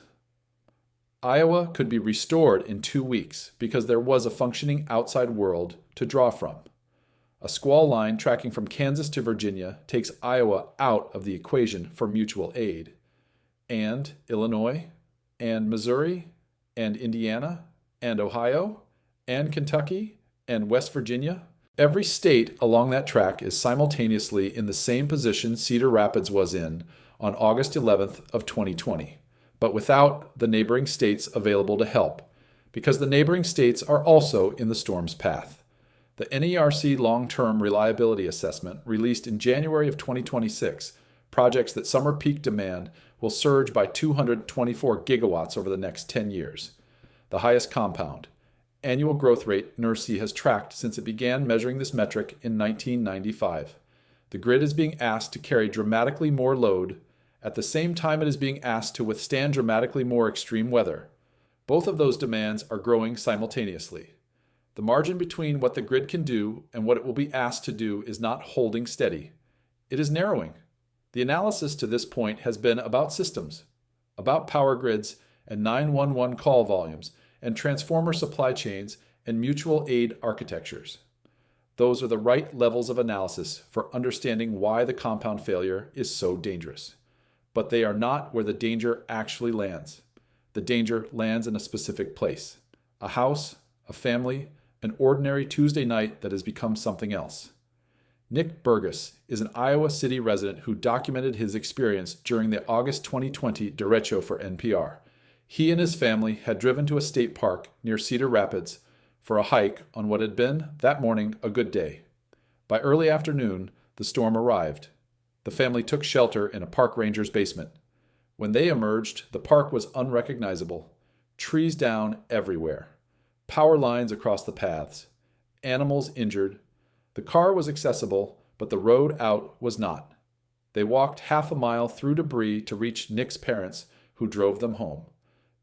Iowa could be restored in 2 weeks because there was a functioning outside world to draw from. A squall line tracking from Kansas to Virginia takes Iowa out of the equation for mutual aid. And Illinois, and Missouri, and Indiana, and Ohio, and Kentucky, and West Virginia. Every state along that track is simultaneously in the same position Cedar Rapids was in on August 11th of 2020, but without the neighboring states available to help, because the neighboring states are also in the storm's path. The NERC Long-Term Reliability Assessment, released in January of 2026, projects that summer peak demand will surge by 224 gigawatts over the next 10 years, the highest compound annual growth rate NERC has tracked since it began measuring this metric in 1995. The grid is being asked to carry dramatically more load at the same time it is being asked to withstand dramatically more extreme weather. Both of those demands are growing simultaneously. The margin between what the grid can do and what it will be asked to do is not holding steady. It is narrowing. The analysis to this point has been about systems, about power grids and 911 call volumes and transformer supply chains and mutual aid architectures. Those are the right levels of analysis for understanding why the compound failure is so dangerous. But they are not where the danger actually lands. The danger lands in a specific place: a house, a family, an ordinary Tuesday night that has become something else. Nick Burgess is an Iowa City resident who documented his experience during the August 2020 derecho for NPR. He and his family had driven to a state park near Cedar Rapids for a hike on what had been, that morning, a good day. By early afternoon, the storm arrived. The family took shelter in a park ranger's basement. When they emerged, the park was unrecognizable. Trees down everywhere. Power lines across the paths. Animals injured. The car was accessible, but the road out was not. They walked half a mile through debris to reach Nick's parents, who drove them home.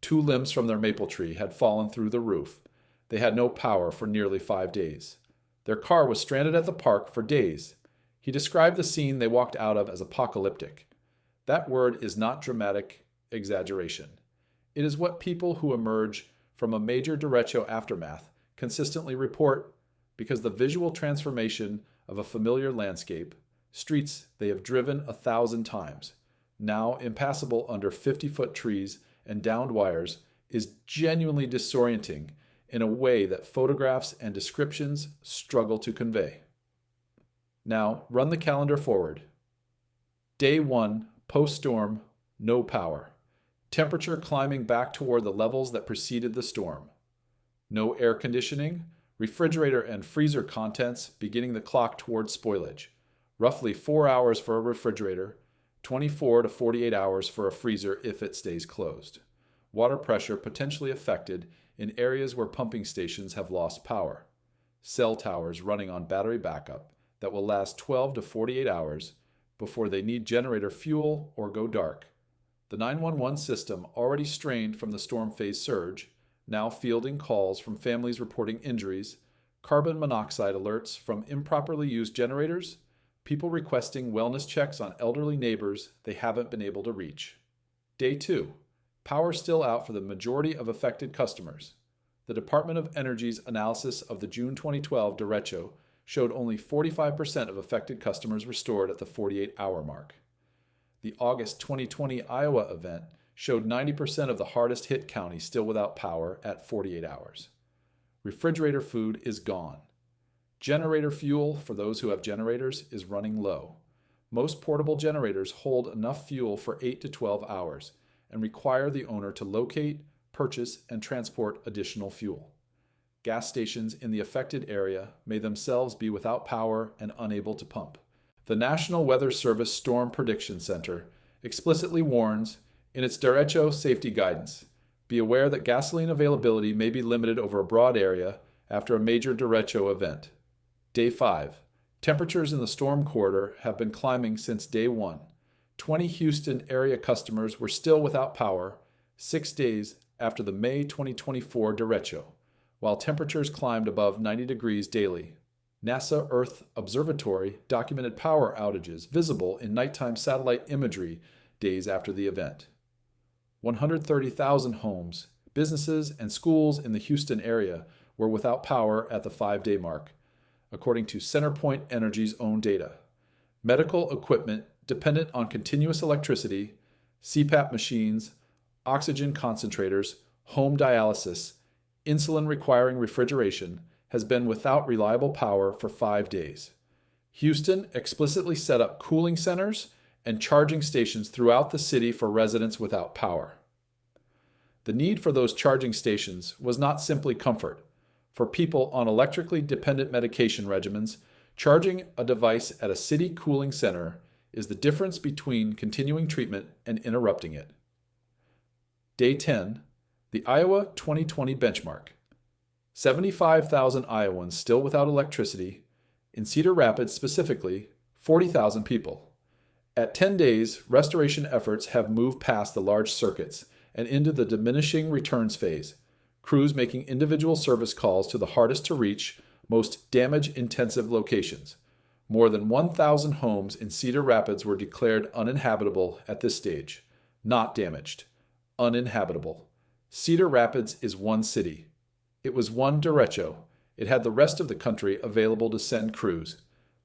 2 limbs from their maple tree had fallen through the roof. They had no power for nearly 5 days. Their car was stranded at the park for days. He described the scene they walked out of as apocalyptic. That word is not dramatic exaggeration. It is what people who emerge from a major derecho aftermath consistently report, because the visual transformation of a familiar landscape, streets they have driven 1,000 times, now impassable under 50-foot trees and downed wires, is genuinely disorienting in a way that photographs and descriptions struggle to convey. Now, run the calendar forward. Day 1, post-storm, no power. Temperature climbing back toward the levels that preceded the storm. No air conditioning, refrigerator and freezer contents beginning the clock toward spoilage. Roughly 4 hours for a refrigerator, 24 to 48 hours for a freezer if it stays closed. Water pressure potentially affected in areas where pumping stations have lost power. Cell towers running on battery backup that will last 12 to 48 hours before they need generator fuel or go dark. The 911 system, already strained from the storm phase surge, now fielding calls from families reporting injuries, carbon monoxide alerts from improperly used generators, people requesting wellness checks on elderly neighbors they haven't been able to reach. Day 2. Power still out for the majority of affected customers. The Department of Energy's analysis of the June 2012 derecho showed only 45% of affected customers restored at the 48-hour mark. The August 2020 Iowa event showed 90% of the hardest hit counties still without power at 48 hours. Refrigerator food is gone. Generator fuel for those who have generators is running low. Most portable generators hold enough fuel for 8 to 12 hours and require the owner to locate, purchase, and transport additional fuel. Gas stations in the affected area may themselves be without power and unable to pump. The National Weather Service Storm Prediction Center explicitly warns in its derecho safety guidance, be aware that gasoline availability may be limited over a broad area after a major derecho event. Day 5. Temperatures in the storm corridor have been climbing since day 1. 20 Houston area customers were still without power 6 days after the May 2024 derecho, while temperatures climbed above 90 degrees daily. NASA Earth Observatory documented power outages visible in nighttime satellite imagery days after the event. 130,000 homes, businesses, and schools in the Houston area were without power at the 5-day mark, according to CenterPoint Energy's own data. Medical equipment dependent on continuous electricity, CPAP machines, oxygen concentrators, home dialysis, insulin requiring refrigeration, has been without reliable power for 5 days. Houston explicitly set up cooling centers and charging stations throughout the city for residents without power. The need for those charging stations was not simply comfort. For people on electrically dependent medication regimens, charging a device at a city cooling center is the difference between continuing treatment and interrupting it. Day 10, the Iowa 2020 benchmark. 75,000 Iowans still without electricity. In Cedar Rapids specifically, 40,000 people. At 10 days, restoration efforts have moved past the large circuits and into the diminishing returns phase. crews making individual service calls to the hardest to reach, most damage-intensive locations. More than 1,000 homes in Cedar Rapids were declared uninhabitable at this stage. Not damaged. Uninhabitable. Cedar Rapids is one city. It was one derecho. It had the rest of the country available to send crews.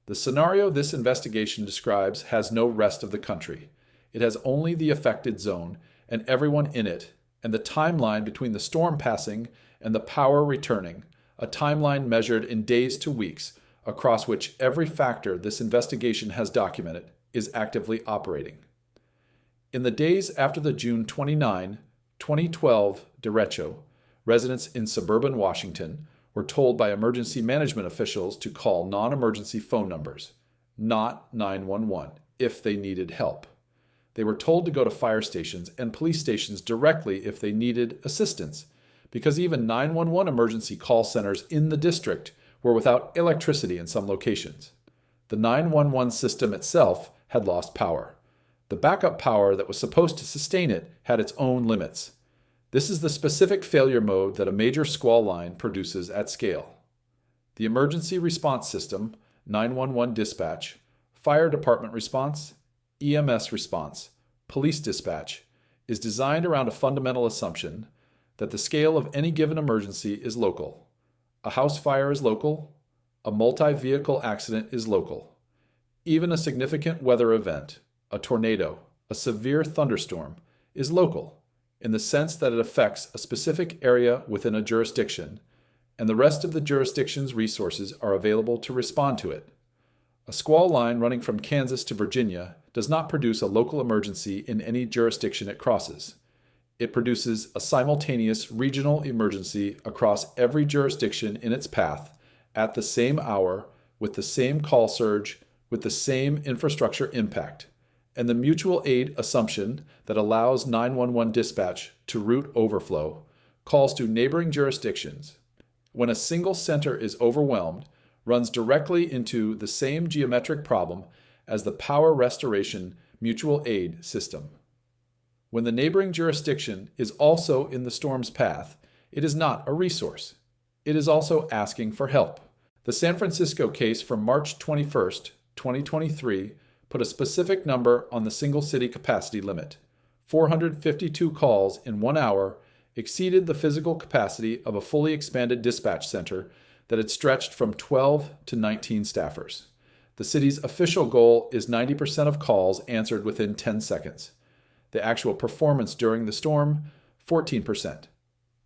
The scenario this investigation describes has no rest of the country. It has only the affected zone and everyone in it, and the timeline between the storm passing and the power returning, a timeline measured in days to weeks, across which every factor this investigation has documented is actively operating. In the days after the June 29, 2012 derecho, residents in suburban Washington were told by emergency management officials to call non-emergency phone numbers, not 911, if they needed help. They were told to go to fire stations and police stations directly if they needed assistance, because even 911 emergency call centers in the district were without electricity in some locations. The 911 system itself had lost power. The backup power that was supposed to sustain it had its own limits. This is the specific failure mode that a major squall line produces at scale. The emergency response system, 911 dispatch, fire department response, EMS response, police dispatch, is designed around a fundamental assumption that the scale of any given emergency is local. A house fire is local. A multi-vehicle accident is local. Even a significant weather event, a tornado, a severe thunderstorm, is local in the sense that it affects a specific area within a jurisdiction, and the rest of the jurisdiction's resources are available to respond to it. A squall line running from Kansas to Virginia does not produce a local emergency in any jurisdiction it crosses. It produces a simultaneous regional emergency across every jurisdiction in its path at the same hour, with the same call surge, with the same infrastructure impact, and the mutual aid assumption that allows 911 dispatch to route overflow calls to neighboring jurisdictions. When a single center is overwhelmed, runs directly into the same geometric problem as the power restoration mutual aid system. When the neighboring jurisdiction is also in the storm's path, it is not a resource. It is also asking for help. The San Francisco case from March 21, 2023, put a specific number on the single city capacity limit. 452 calls in 1 hour exceeded the physical capacity of a fully expanded dispatch center that had stretched from 12 to 19 staffers. The city's official goal is 90% of calls answered within 10 seconds. The actual performance during the storm, 14%.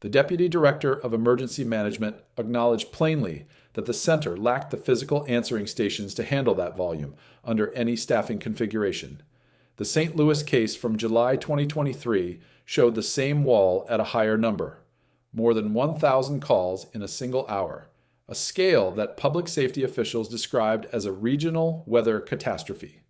The Deputy Director of Emergency Management acknowledged plainly that the center lacked the physical answering stations to handle that volume under any staffing configuration. The St. Louis case from July 2023 showed the same wall at a higher number, more than 1,000 calls in a single hour, a scale that public safety officials described as a regional weather catastrophe.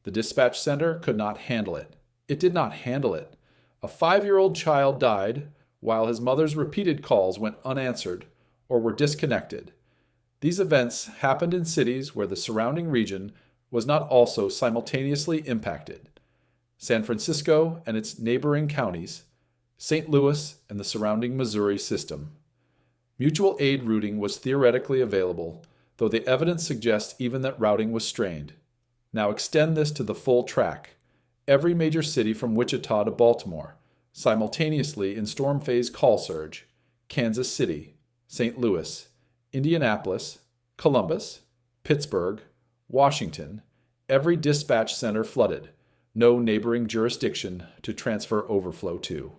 The dispatch center could not handle it. It did not handle it. A 5-year-old child died while his mother's repeated calls went unanswered or were disconnected. These events happened in cities where the surrounding region was not also simultaneously impacted. San Francisco and its neighboring counties, St. Louis and the surrounding Missouri system. Mutual aid routing was theoretically available, though the evidence suggests even that routing was strained. Now extend this to the full track. Every major city from Wichita to Baltimore, simultaneously in storm phase call surge, Kansas City, St. Louis, Indianapolis, Columbus, Pittsburgh, Washington, every dispatch center flooded, no neighboring jurisdiction to transfer overflow to.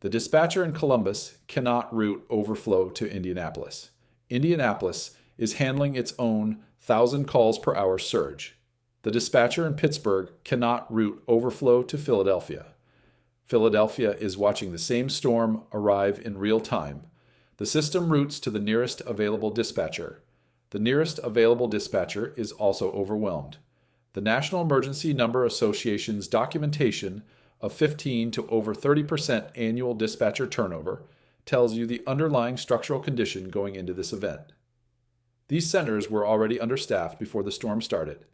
The dispatcher in Columbus cannot route overflow to Indianapolis. Indianapolis is handling its own 1,000 calls per hour surge. The dispatcher in Pittsburgh cannot route overflow to Philadelphia. Philadelphia is watching the same storm arrive in real time. The system routes to the nearest available dispatcher. The nearest available dispatcher is also overwhelmed. The National Emergency Number Association's documentation of 15 to over 30% annual dispatcher turnover tells you the underlying structural condition going into this event. These centers were already understaffed before the storm started.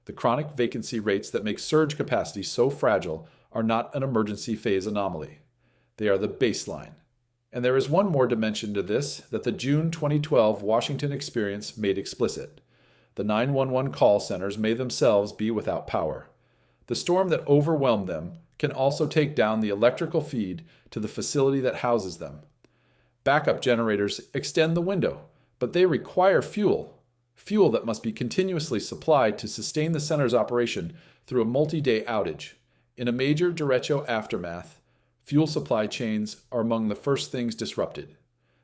The chronic vacancy rates that make surge capacity so fragile are not an emergency phase anomaly. They are the baseline. And there is one more dimension to this that the June 2012 Washington experience made explicit. The 911 call centers may themselves be without power. The storm that overwhelmed them can also take down the electrical feed to the facility that houses them. Backup generators extend the window, but they require fuel that must be continuously supplied to sustain the center's operation through a multi-day outage. In a major derecho aftermath, fuel supply chains are among the first things disrupted.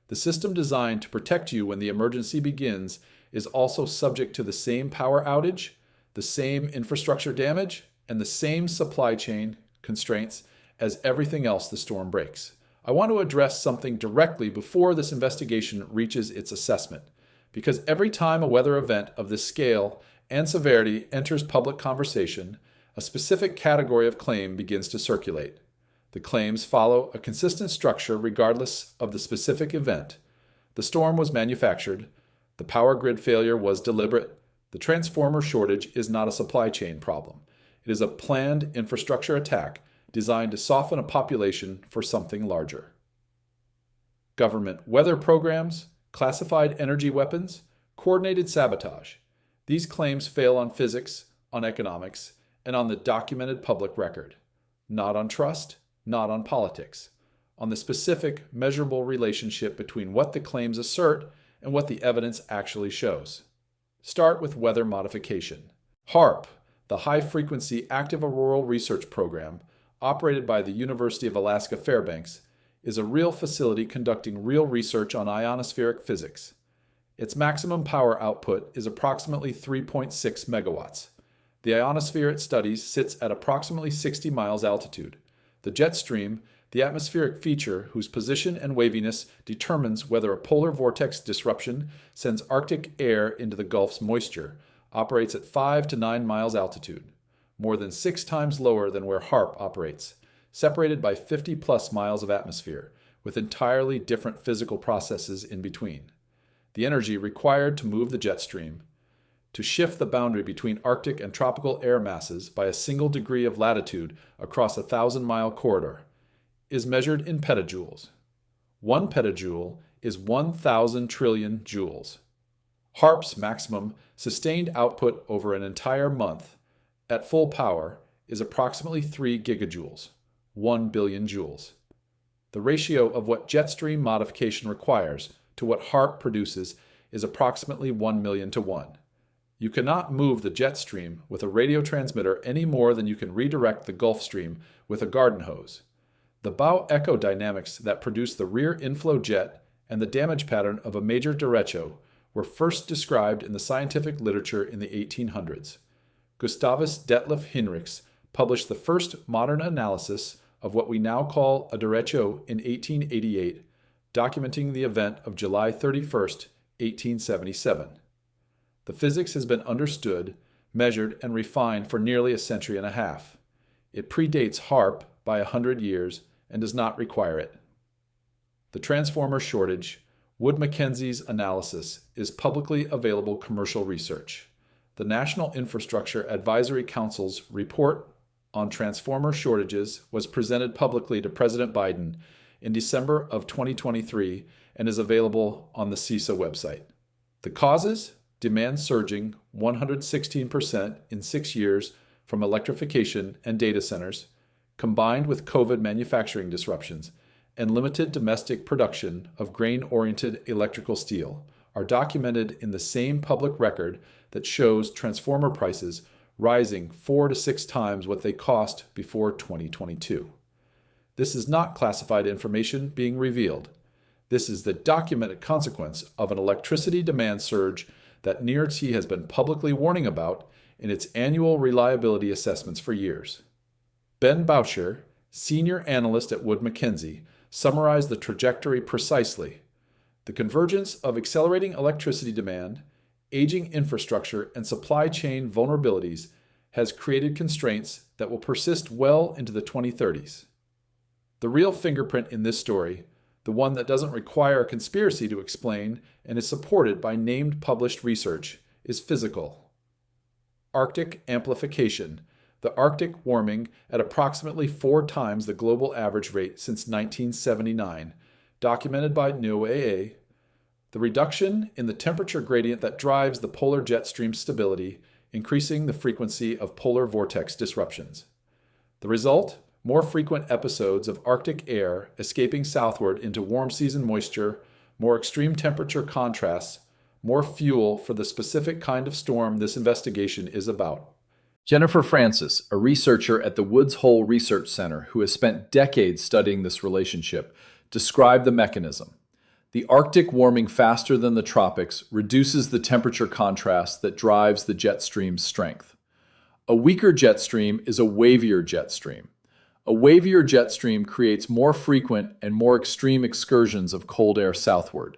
The system designed to protect you when the emergency begins is also subject to the same power outage, the same infrastructure damage, and the same supply chain constraints as everything else the storm breaks. I want to address something directly before this investigation reaches its assessment, because every time a weather event of this scale and severity enters public conversation, a specific category of claim begins to circulate. The claims follow a consistent structure regardless of the specific event. The storm was manufactured. The power grid failure was deliberate. The transformer shortage is not a supply chain problem. It is a planned infrastructure attack designed to soften a population for something larger. Government weather programs, classified energy weapons, coordinated sabotage. These claims fail on physics, on economics, and on the documented public record. Not on trust, not on politics. On the specific, measurable relationship between what the claims assert and what the evidence actually shows. Start with weather modification. HAARP, the High Frequency Active Auroral Research Program, operated by the University of Alaska Fairbanks, is a real facility conducting real research on ionospheric physics. Its maximum power output is approximately 3.6 megawatts. The ionosphere it studies sits at approximately 60 miles altitude. The jet stream, the atmospheric feature whose position and waviness determines whether a polar vortex disruption sends Arctic air into the Gulf's moisture, operates at 5 to 9 miles altitude, more than 6 times lower than where HAARP operates, separated by 50-plus miles of atmosphere, with entirely different physical processes in between. The energy required to move the jet stream, to shift the boundary between Arctic and tropical air masses by a single degree of latitude across a 1,000-mile corridor, is measured in petajoules. 1 petajoule is 1,000 trillion joules. HAARP's maximum sustained output over an entire month at full power is approximately 3 gigajoules, 1 billion joules. The ratio of what jet stream modification requires to what HAARP produces is approximately 1 million to 1. You cannot move the jet stream with a radio transmitter any more than you can redirect the Gulf Stream with a garden hose. The bow echo dynamics that produce the rear inflow jet and the damage pattern of a major derecho were first described in the scientific literature in the 1800s. Gustavus Detlev Hinrichs published the first modern analysis of what we now call a derecho in 1888, documenting the event of July 31st, 1877. The physics has been understood, measured, and refined for nearly a century and a half. It predates HAARP by 100 years and does not require it. The transformer shortage, Wood Mackenzie's analysis, is publicly available commercial research. The National Infrastructure Advisory Council's report on transformer shortages was presented publicly to President Biden in December of 2023 and is available on the CISA website. The causes? Demand surging 116% in 6 years from electrification and data centers, combined with COVID manufacturing disruptions and limited domestic production of grain-oriented electrical steel, are documented in the same public record that shows transformer prices rising 4 to 6 times what they cost before 2022. This is not classified information being revealed. This is the documented consequence of an electricity demand surge that NERC has been publicly warning about in its annual reliability assessments for years. Ben Boucher, senior analyst at Wood Mackenzie, summarized the trajectory precisely. The convergence of accelerating electricity demand, aging infrastructure, and supply chain vulnerabilities has created constraints that will persist well into the 2030s. The real fingerprint in this story, the one that doesn't require a conspiracy to explain and is supported by named published research, is physical. Arctic amplification, the Arctic warming at approximately 4 times the global average rate since 1979, documented by NOAA, the reduction in the temperature gradient that drives the polar jet stream stability, increasing the frequency of polar vortex disruptions. The result? More frequent episodes of Arctic air escaping southward into warm season moisture, more extreme temperature contrasts, more fuel for the specific kind of storm this investigation is about. Jennifer Francis, a researcher at the Woods Hole Research Center who has spent decades studying this relationship, described the mechanism. The Arctic warming faster than the tropics reduces the temperature contrast that drives the jet stream's strength. A weaker jet stream is a wavier jet stream. A wavier jet stream creates more frequent and more extreme excursions of cold air southward.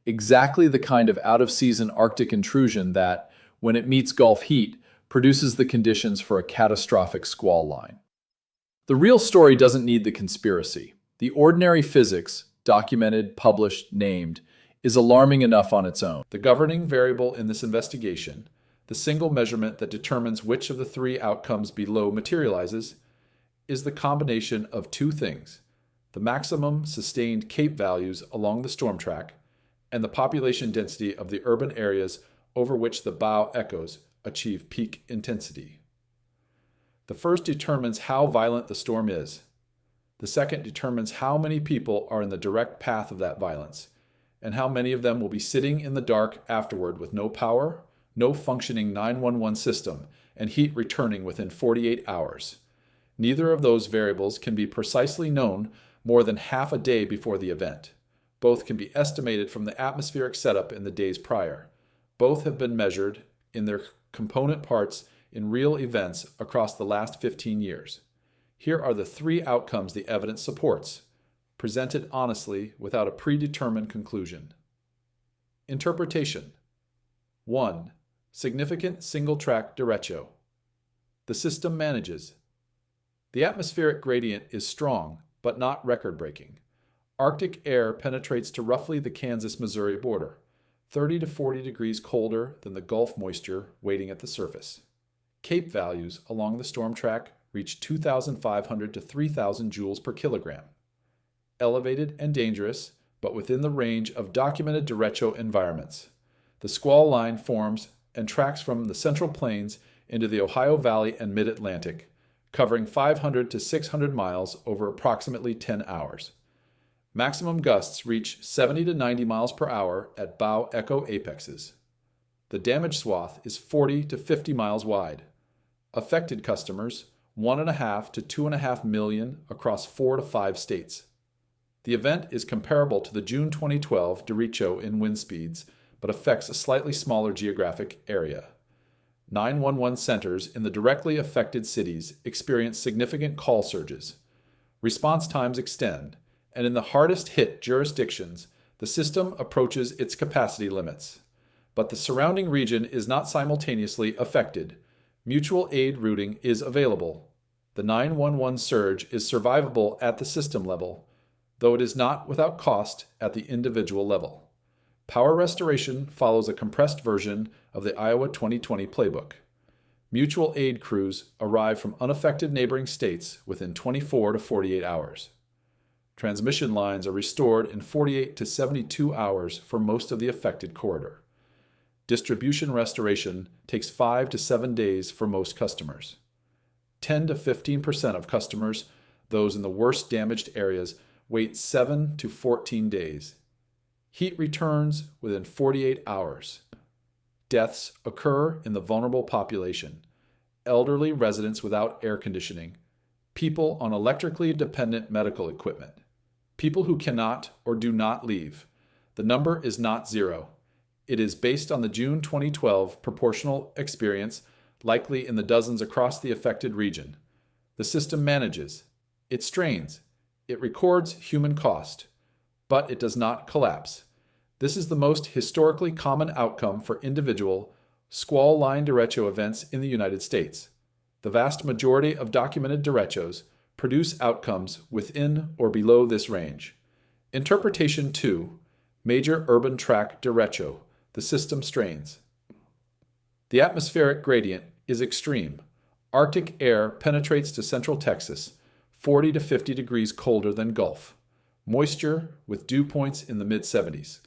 Exactly the kind of out-of-season Arctic intrusion that, when it meets Gulf heat, produces the conditions for a catastrophic squall line. The real story doesn't need the conspiracy. The ordinary physics, documented, published, named, is alarming enough on its own. The governing variable in this investigation, the single measurement that determines which of the three outcomes below materializes, is the combination of two things: the maximum sustained CAPE values along the storm track and the population density of the urban areas over which the bow echoes achieve peak intensity. The first determines how violent the storm is. The second determines how many people are in the direct path of that violence, and how many of them will be sitting in the dark afterward with no power, no functioning 911 system, and heat returning within 48 hours. Neither of those variables can be precisely known more than half a day before the event. Both can be estimated from the atmospheric setup in the days prior. Both have been measured in their component parts in real events across the last 15 years. Here are the three outcomes the evidence supports, presented honestly without a predetermined conclusion. Interpretation. 1. Significant single-track derecho. The system manages. The atmospheric gradient is strong, but not record-breaking. Arctic air penetrates to roughly the Kansas-Missouri border, 30 to 40 degrees colder than the Gulf moisture waiting at the surface. CAPE values along the storm track reach 2,500 to 3,000 joules per kilogram. Elevated and dangerous, but within the range of documented derecho environments. The squall line forms and tracks from the Central Plains into the Ohio Valley and Mid-Atlantic, covering 500 to 600 miles over approximately 10 hours. Maximum gusts reach 70 to 90 miles per hour at bow echo apexes. The damage swath is 40 to 50 miles wide. Affected customers, 1.5 to 2.5 million across 4 to 5 states. The event is comparable to the June 2012 derecho in wind speeds, but affects a slightly smaller geographic area. 911 centers in the directly affected cities experience significant call surges. Response times extend, and in the hardest hit jurisdictions, the system approaches its capacity limits. But the surrounding region is not simultaneously affected. Mutual aid routing is available. The 911 surge is survivable at the system level, though it is not without cost at the individual level. Power restoration follows a compressed version of the Iowa 2020 playbook. Mutual aid crews arrive from unaffected neighboring states within 24 to 48 hours. Transmission lines are restored in 48 to 72 hours for most of the affected corridor. Distribution restoration takes 5 to 7 days for most customers. 10 to 15% of customers, those in the worst damaged areas, wait 7 to 14 days. Heat returns within 48 hours. Deaths occur in the vulnerable population, elderly residents without air conditioning, people on electrically dependent medical equipment, people who cannot or do not leave. The number is not zero. It is based on the June 2012 proportional experience, likely in the dozens across the affected region. The system manages. It strains. It records human cost. But it does not collapse. This is the most historically common outcome for individual squall line derecho events in the United States. The vast majority of documented derechos produce outcomes within or below this range. Interpretation 2, major urban track derecho, the system strains. The atmospheric gradient is extreme. Arctic air penetrates to central Texas, 40 to 50 degrees colder than Gulf. Moisture with dew points in the mid-70s.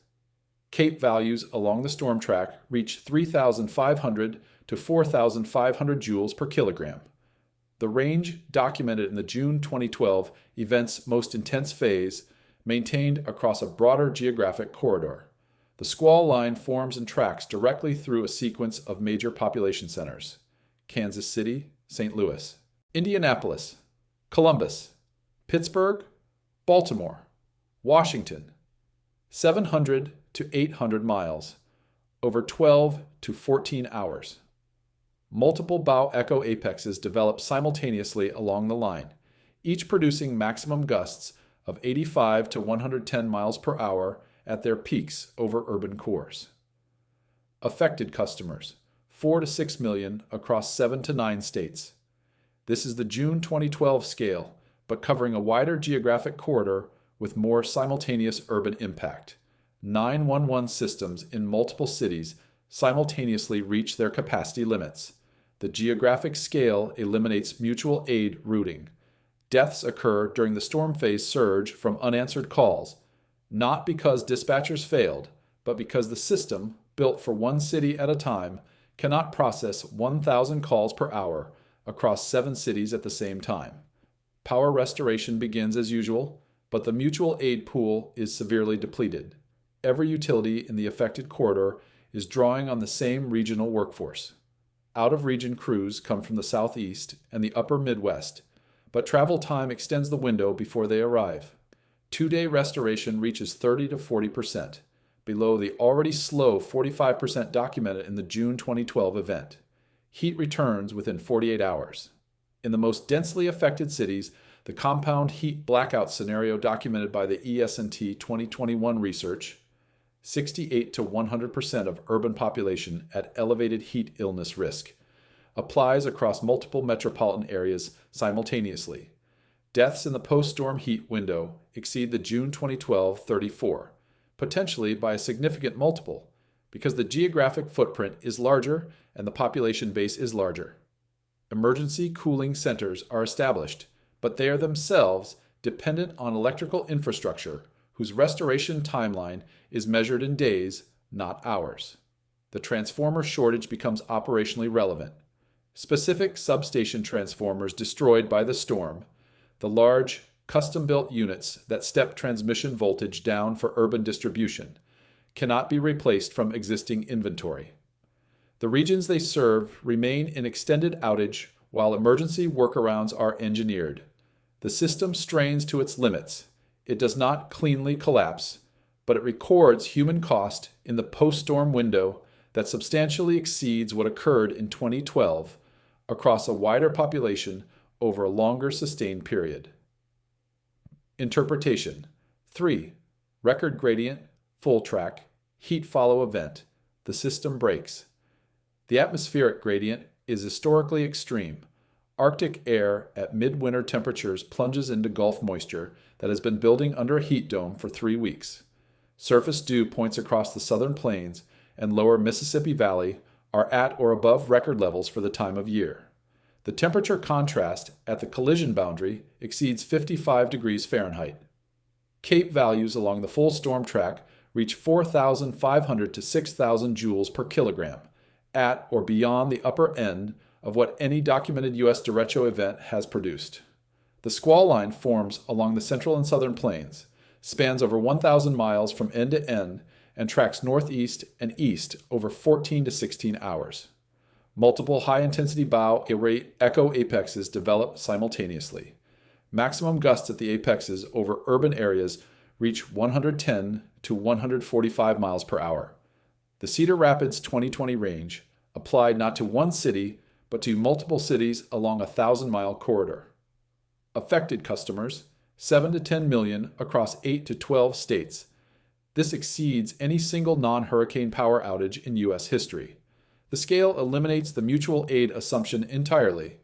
CAPE values along the storm track reach 3,500 to 4,500 joules per kilogram. The range documented in the June 2012 event's most intense phase maintained across a broader geographic corridor. The squall line forms and tracks directly through a sequence of major population centers: Kansas City, St. Louis, Indianapolis, Columbus, Pittsburgh, Baltimore, Washington, 700 to 800 miles, over 12 to 14 hours. Multiple bow echo apexes develop simultaneously along the line, each producing maximum gusts of 85 to 110 miles per hour at their peaks over urban cores. Affected customers, 4 to 6 million across 7 to 9 states. This is the June 2012 scale, but covering a wider geographic corridor with more simultaneous urban impact. 911 systems in multiple cities simultaneously reach their capacity limits. The geographic scale eliminates mutual aid routing. Deaths occur during the storm phase surge from unanswered calls, not because dispatchers failed, but because the system, built for one city at a time, cannot process 1,000 calls per hour across 7 cities at the same time. Power restoration begins as usual, but the mutual aid pool is severely depleted. Every utility in the affected corridor is drawing on the same regional workforce. Out-of-region crews come from the southeast and the upper Midwest, but travel time extends the window before they arrive. 2-day restoration reaches 30 to 40%, below the already slow 45% documented in the June 2012 event. Heat returns within 48 hours. In the most densely affected cities, the compound heat blackout scenario documented by the ES&T 2021 research, 68 to 100% of urban population at elevated heat illness risk, applies across multiple metropolitan areas simultaneously. Deaths in the post-storm heat window exceed the June 2012 34, potentially by a significant multiple, because the geographic footprint is larger and the population base is larger. Emergency cooling centers are established, but they are themselves dependent on electrical infrastructure whose restoration timeline is measured in days, not hours. The transformer shortage becomes operationally relevant. Specific substation transformers destroyed by the storm, the large, custom-built units that step transmission voltage down for urban distribution, cannot be replaced from existing inventory. The regions they serve remain in extended outage while emergency workarounds are engineered. The system strains to its limits. It does not cleanly collapse, but it records human cost in the post-storm window that substantially exceeds what occurred in 2012 across a wider population over a longer sustained period. Interpretation. 3. Record gradient, full track, heat follow event. The system breaks. The atmospheric gradient is historically extreme. Arctic air at midwinter temperatures plunges into Gulf moisture that has been building under a heat dome for 3 weeks. Surface dew points across the southern plains and lower Mississippi Valley are at or above record levels for the time of year. The temperature contrast at the collision boundary exceeds 55 degrees Fahrenheit. CAPE values along the full storm track reach 4,500 to 6,000 joules per kilogram, at or beyond the upper end of what any documented U.S. derecho event has produced. The squall line forms along the central and southern plains, spans over 1,000 miles from end to end, and tracks northeast and east over 14 to 16 hours. Multiple high-intensity bow echo apexes develop simultaneously. Maximum gusts at the apexes over urban areas reach 110 to 145 miles per hour. The Cedar Rapids 2020 range applied not to one city, but to multiple cities along a 1,000-mile corridor. Affected customers, 7 to 10 million across 8 to 12 states. This exceeds any single non-hurricane power outage in U.S. history. The scale eliminates the mutual aid assumption entirely.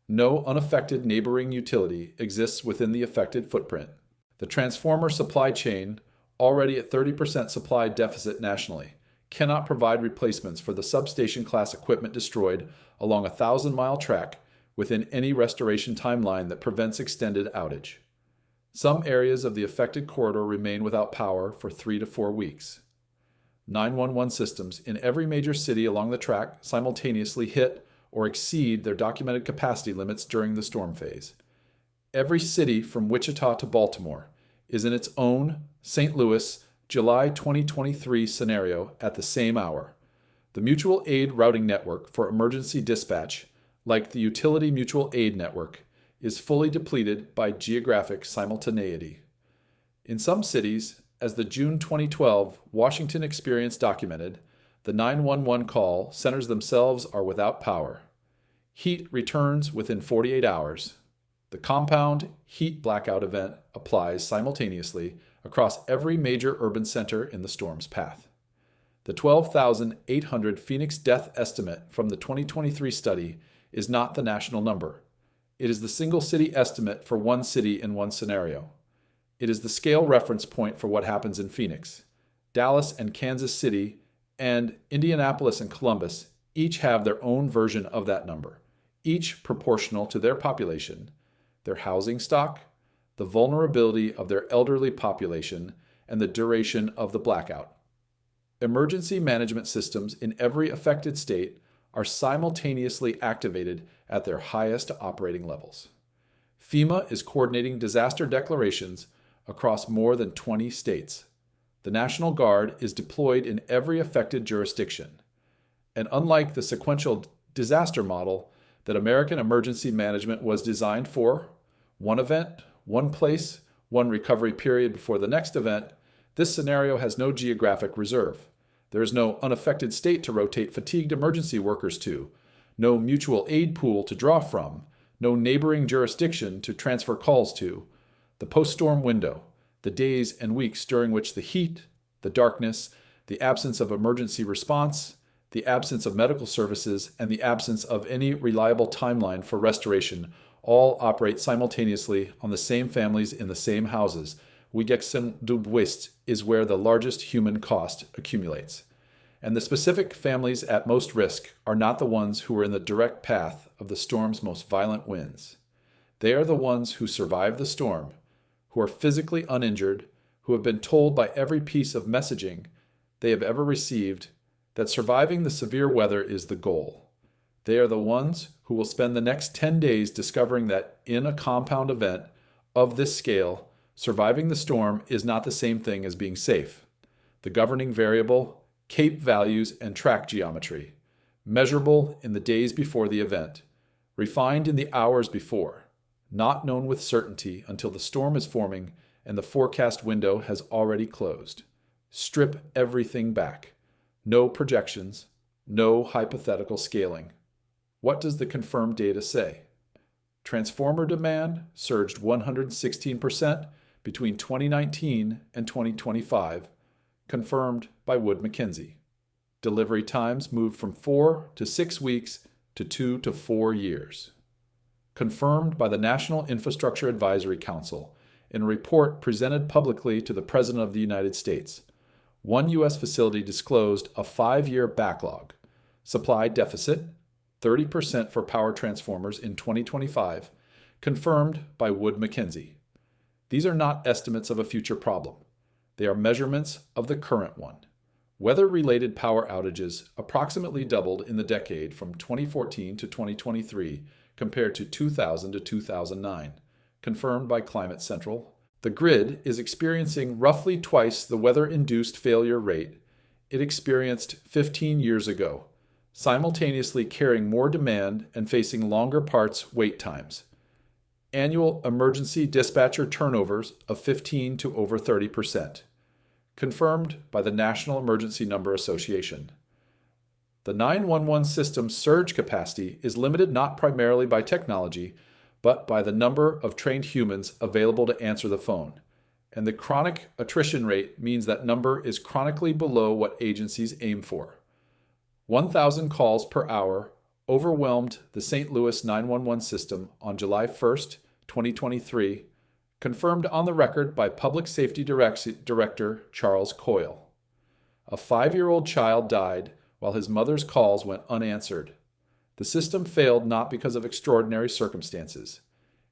No unaffected neighboring utility exists within the affected footprint. The transformer supply chain, already at 30% supply deficit nationally, cannot provide replacements for the substation class equipment destroyed along a 1,000-mile track within any restoration timeline that prevents extended outage. Some areas of the affected corridor remain without power for 3 to 4 weeks. 911 systems in every major city along the track simultaneously hit or exceed their documented capacity limits during the storm phase. Every city from Wichita to Baltimore is in its own St. Louis July 2023 scenario at the same hour. The mutual aid routing network for emergency dispatch, like the utility mutual aid network, is fully depleted by geographic simultaneity. In some cities, as the June 2012 Washington experience documented, the 911 call centers themselves are without power. Heat returns within 48 hours. The compound heat blackout event applies simultaneously across every major urban center in the storm's path. The 12,800 Phoenix death estimate from the 2023 study is not the national number. It is the single city estimate for one city in one scenario. It is the scale reference point for what happens in Phoenix. Dallas and Kansas City and Indianapolis and Columbus each have their own version of that number, each proportional to their population, their housing stock, the vulnerability of their elderly population, and the duration of the blackout. Emergency management systems in every affected state are simultaneously activated at their highest operating levels. FEMA is coordinating disaster declarations across more than 20 states. The National Guard is deployed in every affected jurisdiction. And unlike the sequential disaster model that American emergency management was designed for, one event, one place, one recovery period before the next event, this scenario has no geographic reserve. There is no unaffected state to rotate fatigued emergency workers to, no mutual aid pool to draw from, no neighboring jurisdiction to transfer calls to. The post-storm window, the days and weeks during which the heat, the darkness, the absence of emergency response, the absence of medical services, and the absence of any reliable timeline for restoration all operate simultaneously on the same families in the same houses. Wigexen du Buist is where the largest human cost accumulates. And the specific families at most risk are not the ones who are in the direct path of the storm's most violent winds. They are the ones who survive the storm, who are physically uninjured, who have been told by every piece of messaging they have ever received that surviving the severe weather is the goal. They are the ones who will spend the next 10 days discovering that in a compound event of this scale, surviving the storm is not the same thing as being safe. The governing variable, CAPE values and track geometry, measurable in the days before the event, refined in the hours before, not known with certainty until the storm is forming and the forecast window has already closed. Strip everything back. No projections, no hypothetical scaling. What does the confirmed data say? Transformer demand surged 116% between 2019 and 2025, confirmed by Wood Mackenzie. Delivery times moved from 4 to 6 weeks to 2 to 4 years. Confirmed by the National Infrastructure Advisory Council in a report presented publicly to the President of the United States. One U.S. facility disclosed a 5-year backlog, supply deficit, 30% for power transformers in 2025, confirmed by Wood Mackenzie. These are not estimates of a future problem. They are measurements of the current one. Weather-related power outages approximately doubled in the decade from 2014 to 2023 compared to 2000 to 2009, confirmed by Climate Central. The grid is experiencing roughly twice the weather-induced failure rate it experienced 15 years ago, simultaneously carrying more demand and facing longer parts wait times. Annual emergency dispatcher turnovers of 15 to over 30%, confirmed by the National Emergency Number Association. The 911 system's surge capacity is limited not primarily by technology, but by the number of trained humans available to answer the phone. And the chronic attrition rate means that number is chronically below what agencies aim for. 1,000 calls per hour overwhelmed the St. Louis 911 system on July 1st, 2023, confirmed on the record by Public Safety Director Charles Coyle. A 5-year-old child died while his mother's calls went unanswered. The system failed not because of extraordinary circumstances.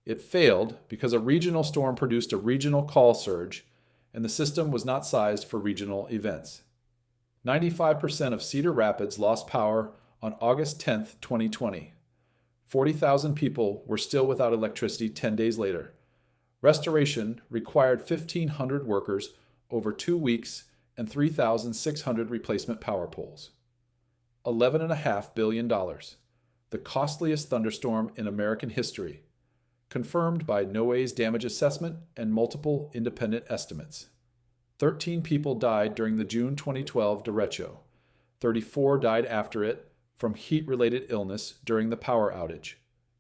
It failed because a regional storm produced a regional call surge, and the system was not sized for regional events. 95% of Cedar Rapids lost power on August 10, 2020. 40,000 people were still without electricity 10 days later. Restoration required 1,500 workers over 2 weeks and 3,600 replacement power poles. $11.5 billion, the costliest thunderstorm in American history, confirmed by NOAA's damage assessment and multiple independent estimates. 13 people died during the June 2012 derecho. 34 died after it from heat-related illness during the power outage,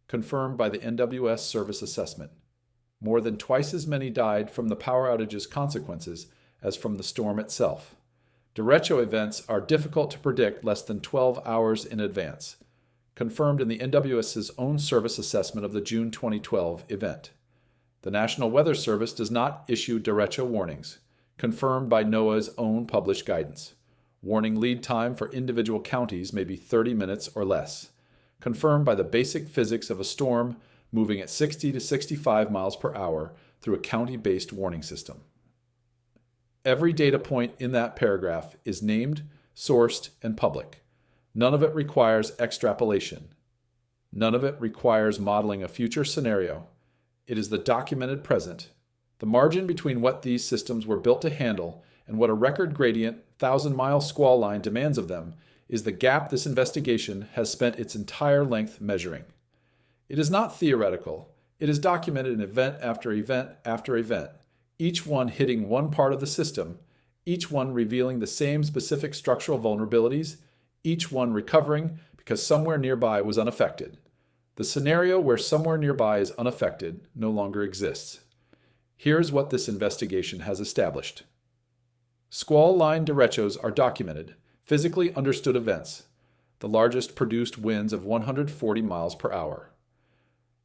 confirmed by the NWS service assessment. More than twice as many died from the power outage's consequences as from the storm itself. Derecho events are difficult to predict less than 12 hours in advance, confirmed in the NWS's own service assessment of the June 2012 event. The National Weather Service does not issue derecho warnings, confirmed by NOAA's own published guidance. Warning lead time for individual counties may be 30 minutes or less, confirmed by the basic physics of a storm moving at 60 to 65 miles per hour through a county-based warning system. Every data point in that paragraph is named, sourced, and public. None of it requires extrapolation. None of it requires modeling a future scenario. It is the documented present. The margin between what these systems were built to handle and what a record gradient, 1,000-mile squall line demands of them is the gap this investigation has spent its entire length measuring. It is not theoretical. It is documented in event after event after event, each one hitting one part of the system, each one revealing the same specific structural vulnerabilities, each one recovering because somewhere nearby was unaffected. The scenario where somewhere nearby is unaffected no longer exists. Here's what this investigation has established. Squall line derechos are documented, physically understood events. The largest produced winds of 140 miles per hour.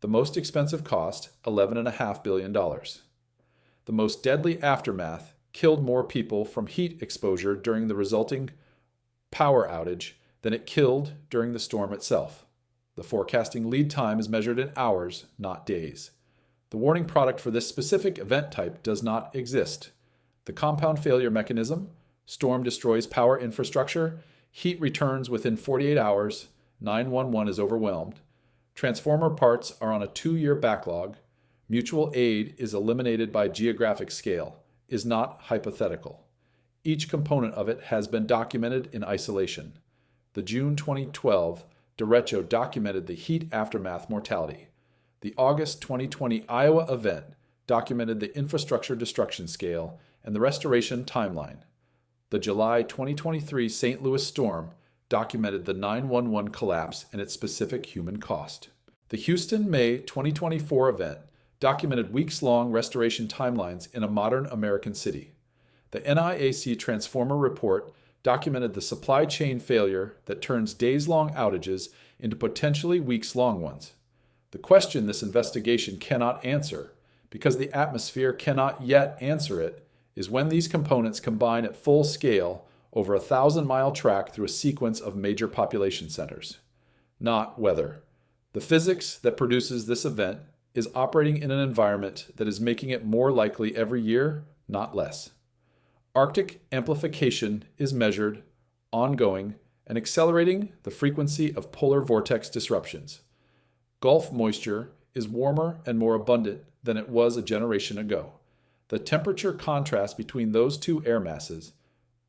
The most expensive cost, $11.5 billion. The most deadly aftermath, killed more people from heat exposure during the resulting power outage than it killed during the storm itself. The forecasting lead time is measured in hours, not days. The warning product for this specific event type does not exist. The compound failure mechanism, storm destroys power infrastructure, heat returns within 48 hours, 911 is overwhelmed, transformer parts are on a 2-year backlog, mutual aid is eliminated by geographic scale, is not hypothetical. Each component of it has been documented in isolation. The June 2012 derecho documented the heat aftermath mortality. The August 2020 Iowa event documented the infrastructure destruction scale and the restoration timeline. The July 2023 St. Louis storm documented the 911 collapse and its specific human cost. The Houston May 2024 event documented weeks-long restoration timelines in a modern American city. The NIAC Transformer Report documented the supply chain failure that turns days-long outages into potentially weeks-long ones. The question this investigation cannot answer, because the atmosphere cannot yet answer it, is when these components combine at full scale over a 1,000-mile track through a sequence of major population centers. Not whether. The physics that produces this event is operating in an environment that is making it more likely every year, not less. Arctic amplification is measured, ongoing, and accelerating the frequency of polar vortex disruptions. Gulf moisture is warmer and more abundant than it was a generation ago. The temperature contrast between those two air masses,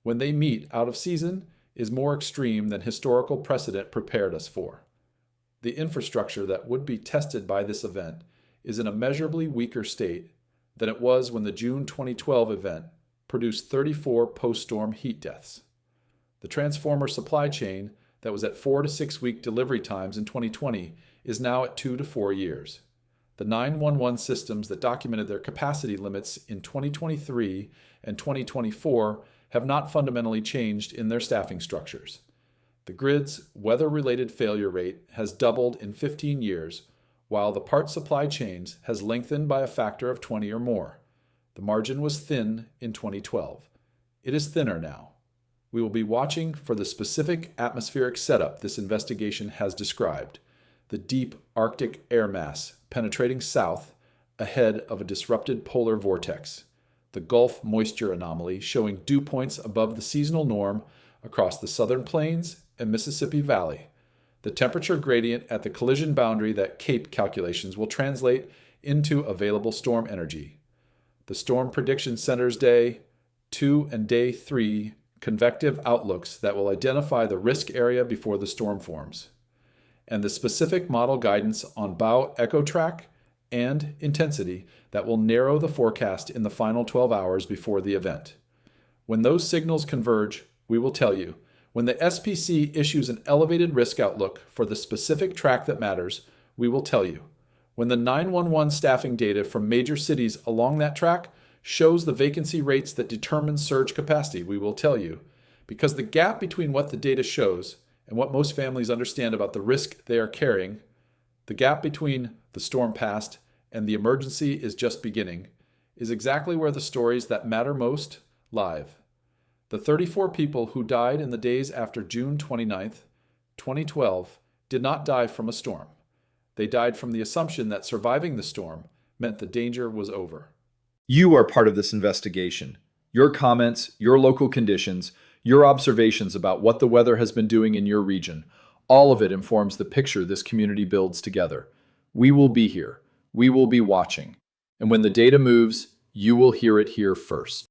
when they meet out of season, is more extreme than historical precedent prepared us for. The infrastructure that would be tested by this event is in a measurably weaker state than it was when the June 2012 event produced 34 post-storm heat deaths. The transformer supply chain that was at 4 to 6 week delivery times in 2020 is now at 2 to 4 years. The 911 systems that documented their capacity limits in 2023 and 2024 have not fundamentally changed in their staffing structures. The grid's weather-related failure rate has doubled in 15 years, while the part supply chains has lengthened by a factor of 20 or more. The margin was thin in 2012. It is thinner now. We will be watching for the specific atmospheric setup this investigation has described, the deep Arctic air mass penetrating south ahead of a disrupted polar vortex. The Gulf moisture anomaly showing dew points above the seasonal norm across the southern plains and Mississippi Valley. The temperature gradient at the collision boundary that CAPE calculations will translate into available storm energy. The Storm Prediction Center's Day 2 and Day 3 convective outlooks that will identify the risk area before the storm forms, and the specific model guidance on bow echo track and intensity that will narrow the forecast in the final 12 hours before the event. When those signals converge, we will tell you. When the SPC issues an elevated risk outlook for the specific track that matters, we will tell you. When the 911 staffing data from major cities along that track shows the vacancy rates that determine surge capacity, we will tell you. Because the gap between what the data shows and what most families understand about the risk they are carrying, the gap between the storm past and the emergency is just beginning, is exactly where the stories that matter most live. The 34 people who died in the days after June 29th, 2012, did not die from a storm. They died from the assumption that surviving the storm meant the danger was over. You are part of this investigation. Your comments, your local conditions, your observations about what the weather has been doing in your region, all of it informs the picture this community builds together. We will be here. We will be watching. And when the data moves, you will hear it here first.